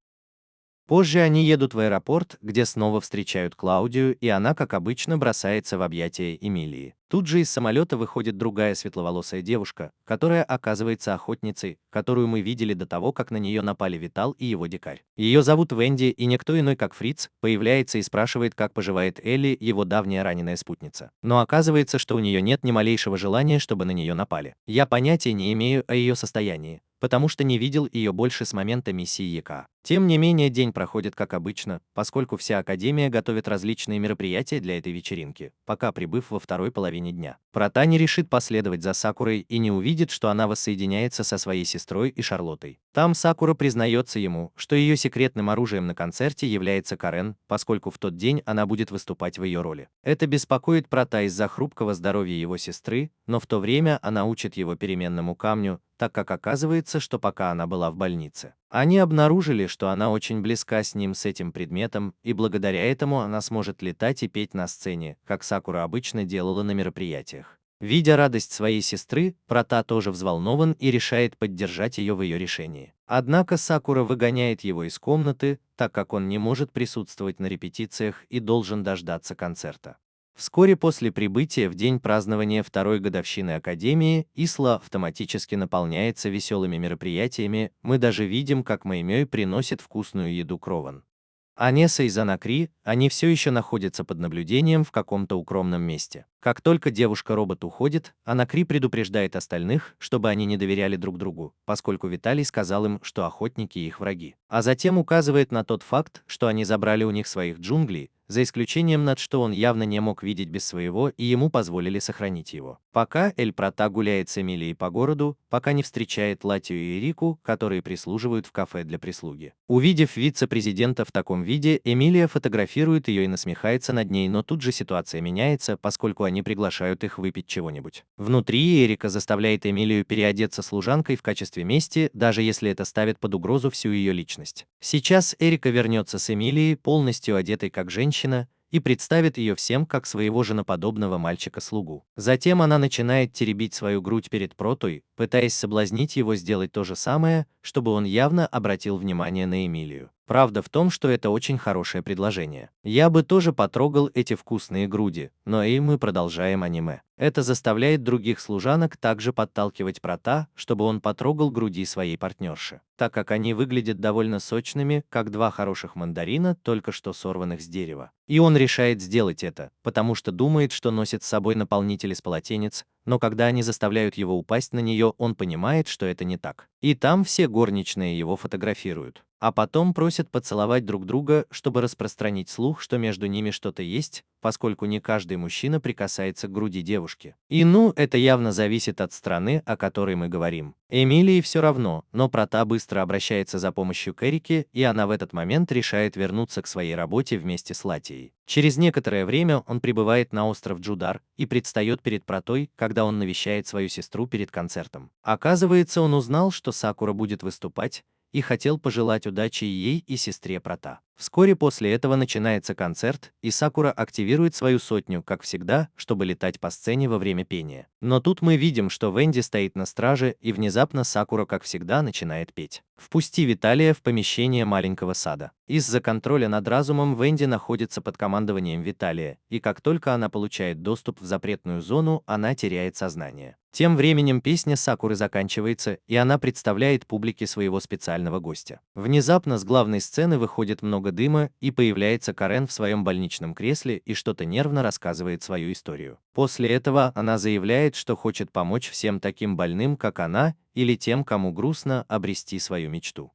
S2: Позже они едут в аэропорт, где снова встречают Клаудию, и она, как обычно, бросается в объятия Эмилии. Тут же из самолета выходит другая светловолосая девушка, которая оказывается охотницей, которую мы видели до того, как на нее напали Витал и его дикарь. Ее зовут Венди, и никто иной, как Фриц, появляется и спрашивает, как поживает Элли, его давняя раненая спутница. Но оказывается, что у нее нет ни малейшего желания, чтобы на нее напали. Я понятия не имею о ее состоянии, потому что не видел ее больше с момента миссии ЕК. Тем не менее, день проходит как обычно, поскольку вся Академия готовит различные мероприятия для этой вечеринки, пока прибыв во второй половине дня. Прота не решит последовать за Сакурой и не увидит, что она воссоединяется со своей сестрой и Шарлоттой. Там Сакура признается ему, что ее секретным оружием на концерте является Карен, поскольку в тот день она будет выступать в ее роли. Это беспокоит Прота из-за хрупкого здоровья его сестры, но в то время она учит его переменному камню, так как оказывается, что пока она была в больнице, они обнаружили, что она очень близка с ним с этим предметом, и благодаря этому она сможет летать и петь на сцене, как Сакура обычно делала на мероприятиях. Видя радость своей сестры, Прота тоже взволнован и решает поддержать ее в ее решении. Однако Сакура выгоняет его из комнаты, так как он не может присутствовать на репетициях и должен дождаться концерта. Вскоре после прибытия в день празднования второй годовщины Академии Исла автоматически наполняется веселыми мероприятиями, мы даже видим, как Мэймёй приносит вкусную еду Крован. Анеса и Занакри, они все еще находятся под наблюдением в каком-то укромном месте. Как только девушка-робот уходит, Анакри предупреждает остальных, чтобы они не доверяли друг другу, поскольку Виталий сказал им, что охотники их враги. А затем указывает на тот факт, что они забрали у них своих джунглей, за исключением над что он явно не мог видеть без своего, и ему позволили сохранить его. Пока Эль Прота гуляет с Эмилией по городу, пока не встречает Латию и Рику, которые прислуживают в кафе для прислуги. Увидев вице-президента в таком виде, Эмилия фотографирует ее и насмехается над ней, но тут же ситуация меняется, поскольку они приглашают их выпить чего-нибудь. Внутри Эрика заставляет Эмилию переодеться служанкой в качестве мести, даже если это ставит под угрозу всю ее личность. Сейчас Эрика вернется с Эмилией, полностью одетой как женщина, и представит ее всем как своего женоподобного мальчика-слугу. Затем она начинает теребить свою грудь перед Протой, пытаясь соблазнить его сделать то же самое, чтобы он явно обратил внимание на Эмилию. Правда в том, что это очень хорошее предложение. Я бы тоже потрогал эти вкусные груди, но и мы продолжаем аниме. Это заставляет других служанок также подталкивать Прота, чтобы он потрогал груди своей партнерши, так как они выглядят довольно сочными, как 2 хороших мандарина, только что сорванных с дерева. И он решает сделать это, потому что думает, что носит с собой наполнитель из полотенец, но когда они заставляют его упасть на нее, он понимает, что это не так. И там все горничные его фотографируют. А потом просят поцеловать друг друга, чтобы распространить слух, что между ними что-то есть, поскольку не каждый мужчина прикасается к груди девушки. И это явно зависит от страны, о которой мы говорим. Эмилии все равно, но Прата быстро обращается за помощью к Эрике, и она в этот момент решает вернуться к своей работе вместе с Латией. Через некоторое время он прибывает на остров Джудар и предстает перед Протой, когда он навещает свою сестру перед концертом. Оказывается, он узнал, что Сакура будет выступать, и хотел пожелать удачи ей и сестре Прота. Вскоре после этого начинается концерт, и Сакура активирует свою сотню, как всегда, чтобы летать по сцене во время пения. Но тут мы видим, что Венди стоит на страже, и внезапно Сакура, как всегда, начинает петь. «Впусти Виталия в помещение маленького сада». Из-за контроля над разумом Венди находится под командованием Виталия, и как только она получает доступ в запретную зону, она теряет сознание. Тем временем песня Сакуры заканчивается, и она представляет публике своего специального гостя. Внезапно с главной сцены выходит много дыма, и появляется Карен в своем больничном кресле и что-то нервно рассказывает свою историю. После этого она заявляет, что хочет помочь всем таким больным, как она, или тем, кому грустно, обрести свою мечту.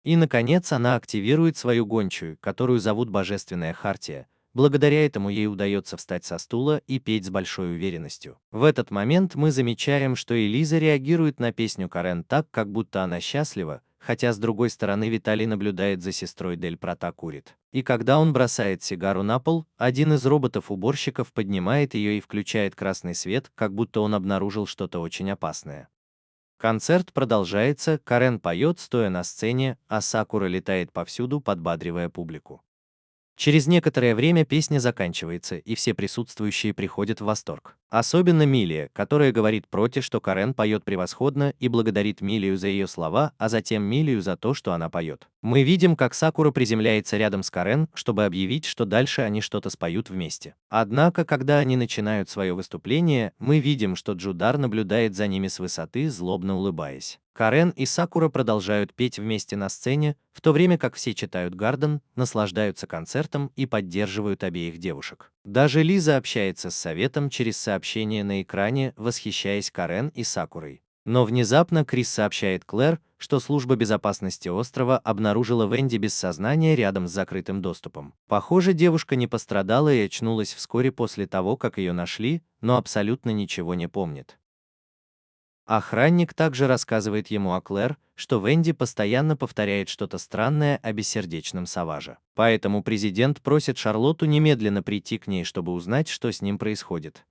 S2: И, наконец, она активирует свою гончую, которую зовут Божественная Хартия. Благодаря этому ей удается встать со стула и петь с большой уверенностью. В этот момент мы замечаем, что Элиза реагирует на песню Карен так, как будто она счастлива, хотя с другой стороны Виталий наблюдает за сестрой Дель Прота курит. И когда он бросает сигару на пол, один из роботов-уборщиков поднимает ее и включает красный свет, как будто он обнаружил что-то очень опасное. Концерт продолжается, Карен поет, стоя на сцене, а Сакура летает повсюду, подбадривая публику. Через некоторое время песня заканчивается, и все присутствующие приходят в восторг. Особенно Милия, которая говорит Проте, что Карен поет превосходно, и благодарит Милию за ее слова, а затем Милию за то, что она поет. Мы видим, как Сакура приземляется рядом с Карен, чтобы объявить, что дальше они что-то споют вместе. Однако, когда они начинают свое выступление, мы видим, что Джудар наблюдает за ними с высоты, злобно улыбаясь. Карен и Сакура продолжают петь вместе на сцене, в то время как все читают Гарден, наслаждаются концертом и поддерживают обеих девушек. Даже Лиза общается с Советом через сообщение на экране, восхищаясь Карен и Сакурой. Но внезапно Крис сообщает Клэр, что служба безопасности острова обнаружила Венди без сознания рядом с закрытым доступом. Похоже, девушка не пострадала и очнулась вскоре после того, как ее нашли, но абсолютно ничего не помнит. Охранник также рассказывает ему о Клэр, что Венди постоянно повторяет что-то странное о бессердечном Саваже. Поэтому президент просит Шарлотту немедленно прийти к ней, чтобы узнать, что с ним происходит.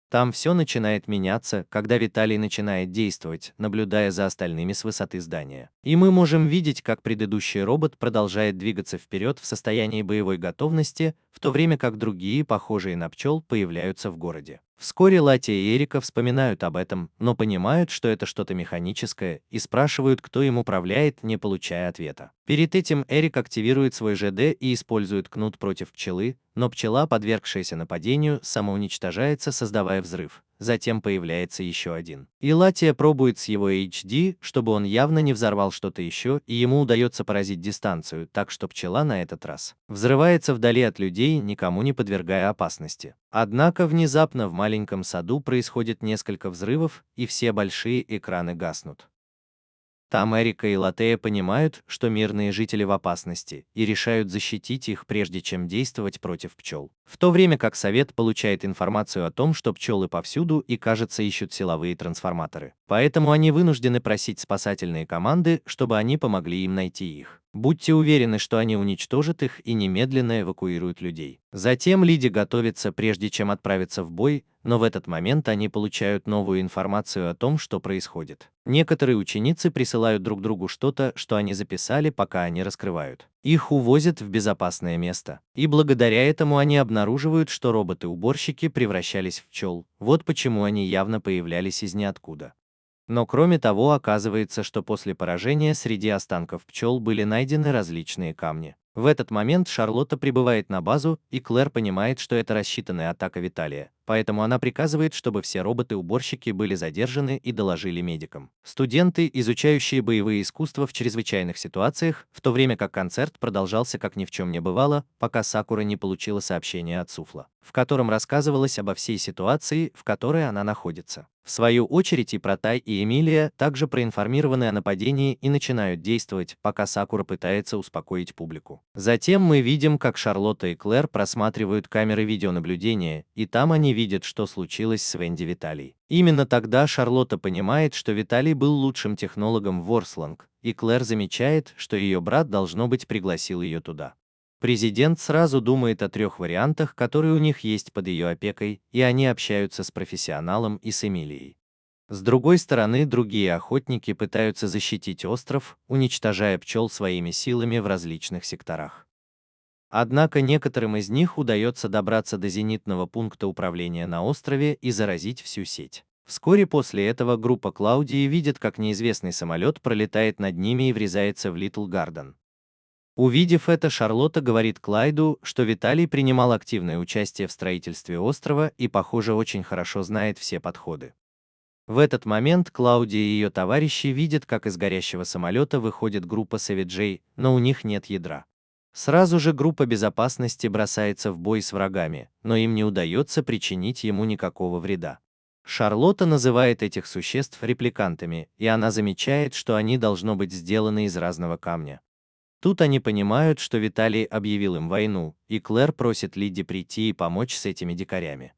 S2: Там все начинает меняться, когда Виталий начинает действовать, наблюдая за остальными с высоты здания. И мы можем видеть, как предыдущий робот продолжает двигаться вперед в состоянии боевой готовности, в то время как другие, похожие на пчел, появляются в городе. Вскоре Латия и Эрика вспоминают об этом, но понимают, что это что-то механическое, и спрашивают, кто им управляет, не получая ответа. Перед этим Эрик активирует свой ЖД и использует кнут против пчелы, но пчела, подвергшаяся нападению, самоуничтожается, создавая взрыв. Затем появляется еще один. И Латия пробует с его HD, чтобы он явно не взорвал что-то еще, и ему удается поразить дистанцию, так что пчела на этот раз взрывается вдали от людей, никому не подвергая опасности. Однако внезапно в маленьком саду происходит несколько взрывов, и все большие экраны гаснут. Там Эрика и Латея понимают, что мирные жители в опасности, и решают защитить их, прежде чем действовать против пчел. В то время как Совет получает информацию о том, что пчелы повсюду и, кажется, ищут силовые трансформаторы. Поэтому они вынуждены просить спасательные команды, чтобы они помогли им найти их. Будьте уверены, что они уничтожат их и немедленно эвакуируют людей. Затем Лиди готовится, прежде чем отправиться в бой, но в этот момент они получают новую информацию о том, что происходит. Некоторые ученицы присылают друг другу что-то, что они записали, пока они раскрывают. Их увозят в безопасное место. И благодаря этому они обнаруживают, что роботы-уборщики превращались в пчел. Вот почему они явно появлялись из ниоткуда. Но кроме того, оказывается, что после поражения среди останков пчел были найдены различные камни. В этот момент Шарлотта прибывает на базу, и Клэр понимает, что это рассчитанная атака Виталия, поэтому она приказывает, чтобы все роботы-уборщики были задержаны и доложили медикам. Студенты, изучающие боевые искусства в чрезвычайных ситуациях, в то время как концерт продолжался как ни в чем не бывало, пока Сакура не получила сообщение от Суфла, в котором рассказывалось обо всей ситуации, в которой она находится. В свою очередь и Протай, и Эмилия также проинформированы о нападении и начинают действовать, пока Сакура пытается успокоить публику. Затем мы видим, как Шарлотта и Клэр просматривают камеры видеонаблюдения, и там они видят, что случилось с Венди Виталий. Именно тогда Шарлотта понимает, что Виталий был лучшим технологом в Ворсланг, и Клэр замечает, что ее брат, должно быть, пригласил ее туда. Президент сразу думает о 3 вариантах, которые у них есть под ее опекой, и они общаются с профессионалом и с Эмилией. С другой стороны, другие охотники пытаются защитить остров, уничтожая пчел своими силами в различных секторах. Однако некоторым из них удается добраться до зенитного пункта управления на острове и заразить всю сеть. Вскоре после этого группа Клаудии видит, как неизвестный самолет пролетает над ними и врезается в Литл Гарден. Увидев это, Шарлотта говорит Клайду, что Виталий принимал активное участие в строительстве острова и, похоже, очень хорошо знает все подходы. В этот момент Клаудия и ее товарищи видят, как из горящего самолета выходит группа Сэвиджей, но у них нет ядра. Сразу же группа безопасности бросается в бой с врагами, но им не удается причинить ему никакого вреда. Шарлотта называет этих существ репликантами, и она замечает, что они должно быть сделаны из разного камня. Тут они понимают, что Виталий объявил им войну, и Клэр просит Лиди прийти и помочь с этими дикарями.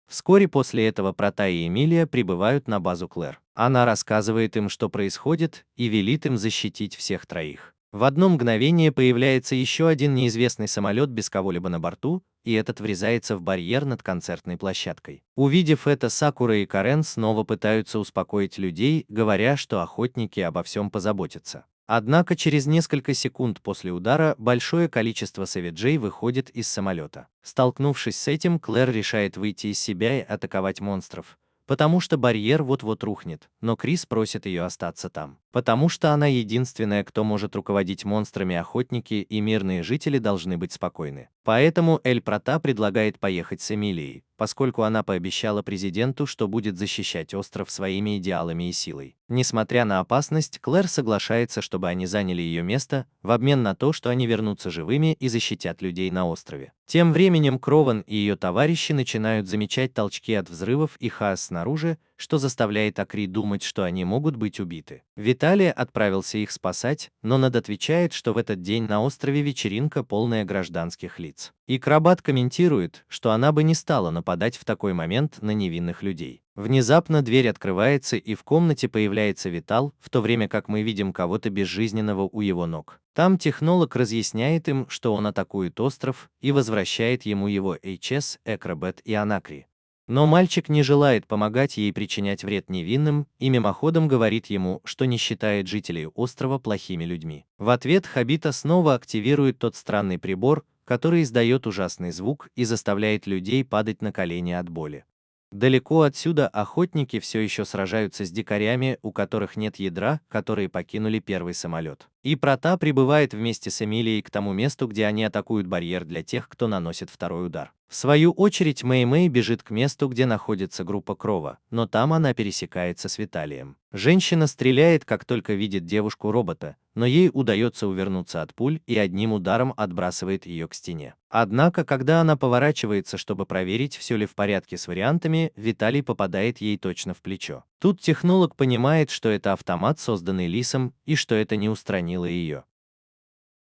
S2: Вскоре после этого Протай и Эмилия прибывают на базу Клэр. Она рассказывает им, что происходит, и велит им защитить всех 3. В одно мгновение появляется еще один неизвестный самолет без кого-либо на борту, и этот врезается в барьер над концертной площадкой. Увидев это, Сакура и Карен снова пытаются успокоить людей, говоря, что охотники обо всем позаботятся. Однако через несколько секунд после удара большое количество Сэвиджей выходит из самолета. Столкнувшись с этим, Клэр решает выйти из себя и атаковать монстров, потому что барьер вот-вот рухнет, но Крис просит ее остаться там, потому что она единственная, кто может руководить монстрами. Охотники и мирные жители должны быть спокойны. Поэтому Эль Прота предлагает поехать с Эмилией, поскольку она пообещала президенту, что будет защищать остров своими идеалами и силой. Несмотря на опасность, Клэр соглашается, чтобы они заняли ее место, в обмен на то, что они вернутся живыми и защитят людей на острове. Тем временем Крован и ее товарищи начинают замечать толчки от взрывов и хаос снаружи, что заставляет Акри думать, что они могут быть убиты. Виталий отправился их спасать, но Над отвечает, что в этот день на острове вечеринка, полная гражданских лиц. И Крабат комментирует, что она бы не стала нападать в такой момент на невинных людей. Внезапно дверь открывается, и в комнате появляется Витал, в то время как мы видим кого-то безжизненного у его ног. Там технолог разъясняет им, что он атакует остров, и возвращает ему его HS, Экробет и Анакри. Но мальчик не желает помогать ей причинять вред невинным, и мимоходом говорит ему, что не считает жителей острова плохими людьми. В ответ Хабита снова активирует тот странный прибор, который издает ужасный звук и заставляет людей падать на колени от боли. Далеко отсюда охотники все еще сражаются с дикарями, у которых нет ядра, которые покинули первый самолет. И Прота прибывает вместе с Эмилией к тому месту, где они атакуют барьер для тех, кто наносит второй удар. В свою очередь Мэй-Мэй бежит к месту, где находится группа Крова, но там она пересекается с Виталием. Женщина стреляет, как только видит девушку-робота, но ей удается увернуться от пуль и одним ударом отбрасывает ее к стене. Однако, когда она поворачивается, чтобы проверить, все ли в порядке с вариантами, Виталий попадает ей точно в плечо. Тут технолог понимает, что это автомат, созданный Лисом, и что это не устранило ее.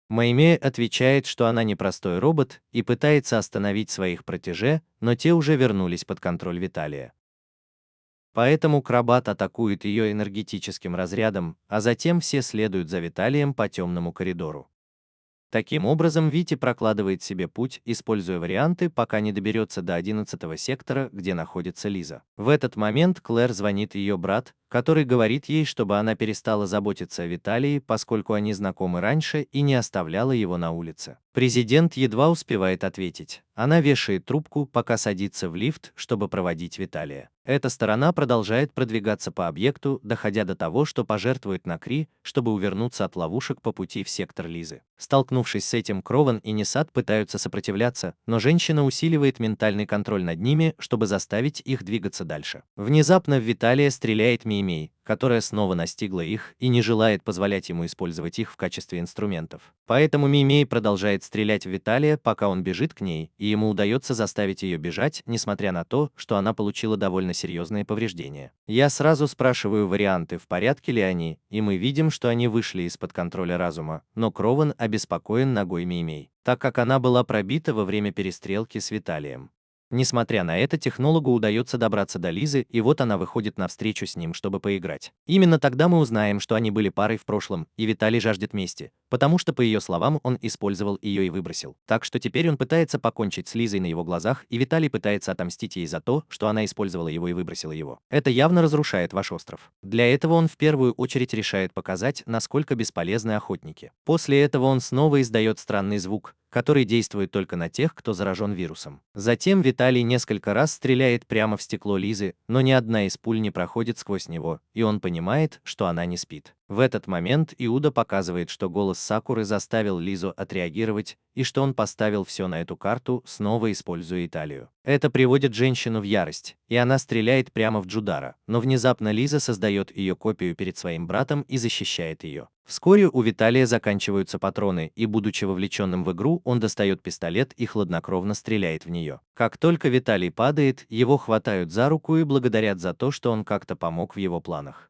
S2: Мэй-Мэй отвечает, что она не простой робот, и пытается остановить своих протеже, но те уже вернулись под контроль Виталия. Поэтому Крабат атакует ее энергетическим разрядом, а затем все следуют за Виталием по темному коридору. Таким образом, Вити прокладывает себе путь, используя варианты, пока не доберется до 11-го сектора, где находится Лиза. В этот момент Клэр звонит ее брат, который говорит ей, чтобы она перестала заботиться о Виталии, поскольку они знакомы раньше, и не оставляла его на улице. Президент едва успевает ответить. Она вешает трубку, пока садится в лифт, чтобы проводить Виталия. Эта сторона продолжает продвигаться по объекту, доходя до того, что пожертвует на Кри, чтобы увернуться от ловушек по пути в сектор Лизы. Столкнувшись с этим, Крован и Нисад пытаются сопротивляться, но женщина усиливает ментальный контроль над ними, чтобы заставить их двигаться дальше. Внезапно в Виталия стреляет Мимей, которая снова настигла их и не желает позволять ему использовать их в качестве инструментов. Поэтому Мимей продолжает стрелять в Виталия, пока он бежит к ней, и ему удается заставить ее бежать, несмотря на то, что она получила довольно серьезные повреждения. Я сразу спрашиваю варианты, в порядке ли они, и мы видим, что они вышли из-под контроля разума, но Крован обеспокоен ногой Мимей, так как она была пробита во время перестрелки с Виталием. Несмотря на это, технологу удается добраться до Лизы, и вот она выходит навстречу с ним, чтобы поиграть. Именно тогда мы узнаем, что они были парой в прошлом, и Виталий жаждет мести, потому что, по ее словам, он использовал ее и выбросил. Так что теперь он пытается покончить с Лизой на его глазах, и Виталий пытается отомстить ей за то, что она использовала его и выбросила его. Это явно разрушает ваш остров. Для этого он в первую очередь решает показать, насколько бесполезны охотники. После этого он снова издает странный звук, который действует только на тех, кто заражен вирусом. Затем Виталий несколько раз стреляет прямо в стекло Лизы, но ни одна из пуль не проходит сквозь него, и он понимает, что она не спит. В этот момент Иуда показывает, что голос Сакуры заставил Лизу отреагировать, и что он поставил все на эту карту, снова используя Италию. Это приводит женщину в ярость, и она стреляет прямо в Джудара, но внезапно Лиза создает ее копию перед своим братом и защищает ее. Вскоре у Виталия заканчиваются патроны, и, будучи вовлеченным в игру, он достает пистолет и хладнокровно стреляет в нее. Как только Виталий падает, его хватают за руку и благодарят за то, что он как-то помог в его планах.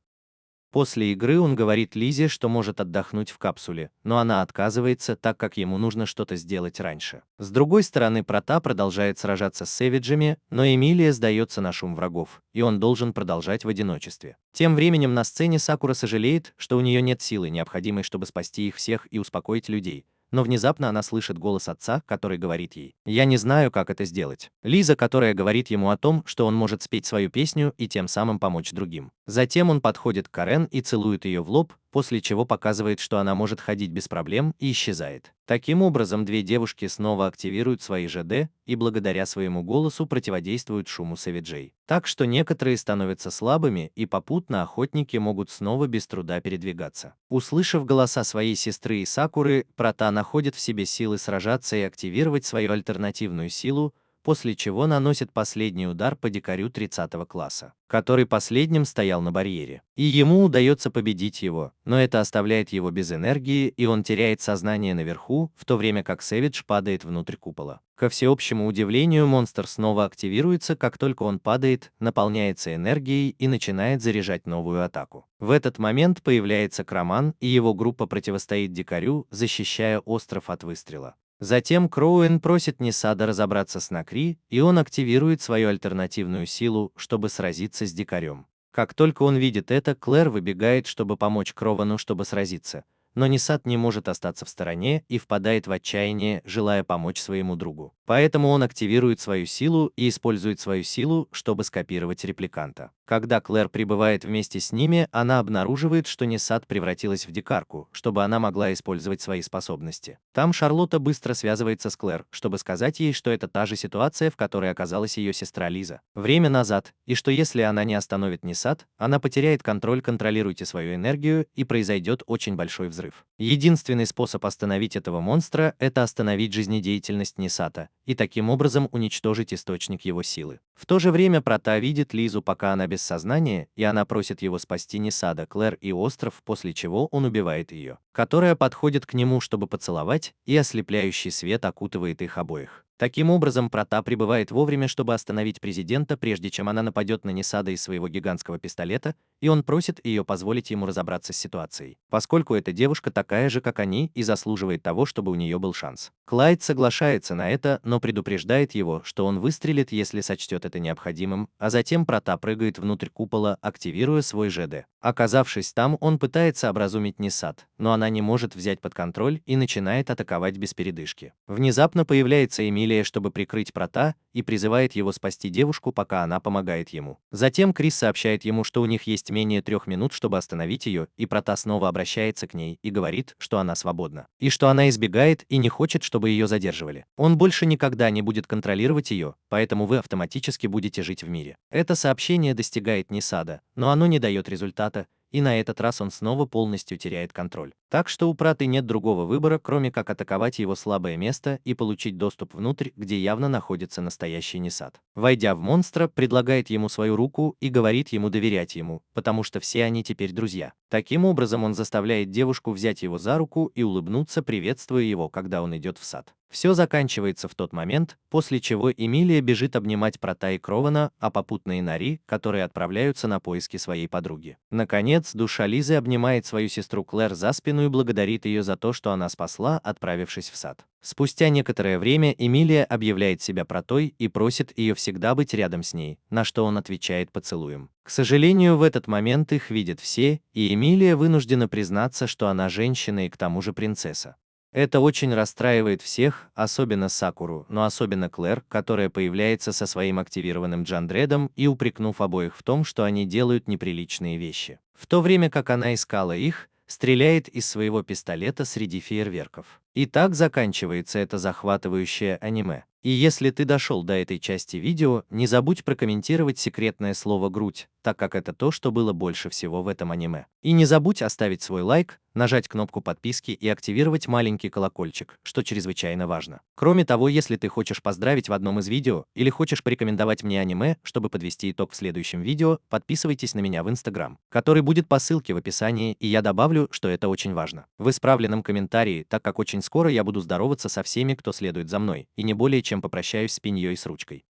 S2: После игры он говорит Лизе, что может отдохнуть в капсуле, но она отказывается, так как ему нужно что-то сделать раньше. С другой стороны, Прота продолжает сражаться с Сэвиджами, но Эмилия сдается на шум врагов, и он должен продолжать в одиночестве. Тем временем на сцене Сакура сожалеет, что у нее нет силы, необходимой, чтобы спасти их всех и успокоить людей. Но внезапно она слышит голос отца, который говорит ей: «Я не знаю, как это сделать». Лиза, которая говорит ему о том, что он может спеть свою песню и тем самым помочь другим. Затем он подходит к Карен и целует ее в лоб, после чего показывает, что она может ходить без проблем, и исчезает. Таким образом, две девушки снова активируют свои ЖД и благодаря своему голосу противодействуют шуму Сэвиджей. Так что некоторые становятся слабыми, и попутно охотники могут снова без труда передвигаться. Услышав голоса своей сестры и Сакуры, Прота находит в себе силы сражаться и активировать свою альтернативную силу, после чего наносит последний удар по дикарю 30 класса, который последним стоял на барьере. И ему удается победить его, но это оставляет его без энергии, и он теряет сознание наверху, в то время как Сэвидж падает внутрь купола. Ко всеобщему удивлению, монстр снова активируется, как только он падает, наполняется энергией и начинает заряжать новую атаку. В этот момент появляется Кроман, и его группа противостоит дикарю, защищая остров от выстрела. Затем Кроуэн просит Нисада разобраться с Накри, и он активирует свою альтернативную силу, чтобы сразиться с дикарем. Как только он видит это, Клэр выбегает, чтобы помочь Кровану, чтобы сразиться. Но Нисад не может остаться в стороне и впадает в отчаяние, желая помочь своему другу. Поэтому он активирует свою силу и использует свою силу, чтобы скопировать репликанта. Когда Клэр прибывает вместе с ними, она обнаруживает, что Нисад превратилась в дикарку, чтобы она могла использовать свои способности. Там Шарлотта быстро связывается с Клэр, чтобы сказать ей, что это та же ситуация, в которой оказалась ее сестра Лиза время назад, и что если она не остановит Нисад, она потеряет контроль, контролируйте свою энергию, и произойдет очень большой взрыв. Единственный способ остановить этого монстра – это остановить жизнедеятельность Нисата и таким образом уничтожить источник его силы. В то же время Прота видит Лизу, пока она без сознания, и она просит его спасти Нисада, Клэр и остров, после чего он убивает ее, которая подходит к нему, чтобы поцеловать, и ослепляющий свет окутывает их обоих. Таким образом, Прота прибывает вовремя, чтобы остановить президента, прежде чем она нападет на Нисада из своего гигантского пистолета, и он просит ее позволить ему разобраться с ситуацией, поскольку эта девушка такая же, как они, и заслуживает того, чтобы у нее был шанс. Клайд соглашается на это, но предупреждает его, что он выстрелит, если сочтет это необходимым, а затем Прота прыгает внутрь купола, активируя свой ЖД. Оказавшись там, он пытается образумить Нисад, но она не может взять под контроль и начинает атаковать без передышки. Внезапно появляется Эмилия, чтобы прикрыть Прота, и призывает его спасти девушку, пока она помогает ему. Затем Крис сообщает ему, что у них есть менее 3 минут, чтобы остановить ее, и Прота снова обращается к ней и говорит, что она свободна, и что она избегает и не хочет, чтобы ее задерживали. Он больше никогда не будет контролировать ее, поэтому вы автоматически будете жить в мире. Это сообщение достигает Нисада, но оно не дает результата, и на этот раз он снова полностью теряет контроль. Так что у Праты нет другого выбора, кроме как атаковать его слабое место и получить доступ внутрь, где явно находится настоящий Нисад. Войдя в монстра, предлагает ему свою руку и говорит ему доверять ему, потому что все они теперь друзья. Таким образом он заставляет девушку взять его за руку и улыбнуться, приветствуя его, когда он идет в сад. Все заканчивается в тот момент, после чего Эмилия бежит обнимать Прота и Крована, а попутно и Нари, которые отправляются на поиски своей подруги. Наконец, душа Лизы обнимает свою сестру Клэр за спину и благодарит ее за то, что она спасла, отправившись в сад. Спустя некоторое время Эмилия объявляет себя Протой и просит ее всегда быть рядом с ней, на что он отвечает поцелуем. К сожалению, в этот момент их видят все, и Эмилия вынуждена признаться, что она женщина и к тому же принцесса. Это очень расстраивает всех, особенно Сакуру, но особенно Клэр, которая появляется со своим активированным Джандредом и упрекнув обоих в том, что они делают неприличные вещи. В то время как она искала их, стреляет из своего пистолета среди фейерверков. И так заканчивается это захватывающее аниме. И если ты дошел до этой части видео, не забудь прокомментировать секретное слово «грудь», так как это то, что было больше всего в этом аниме. И не забудь оставить свой лайк, нажать кнопку подписки и активировать маленький колокольчик, что чрезвычайно важно. Кроме того, если ты хочешь поздравить в одном из видео или хочешь порекомендовать мне аниме, чтобы подвести итог в следующем видео, подписывайтесь на меня в Instagram, который будет по ссылке в описании, и я добавлю, что это очень важно. В исправленном комментарии, так как очень скоро я буду здороваться со всеми, кто следует за мной, и не более чем попрощаюсь с пеньей с ручкой.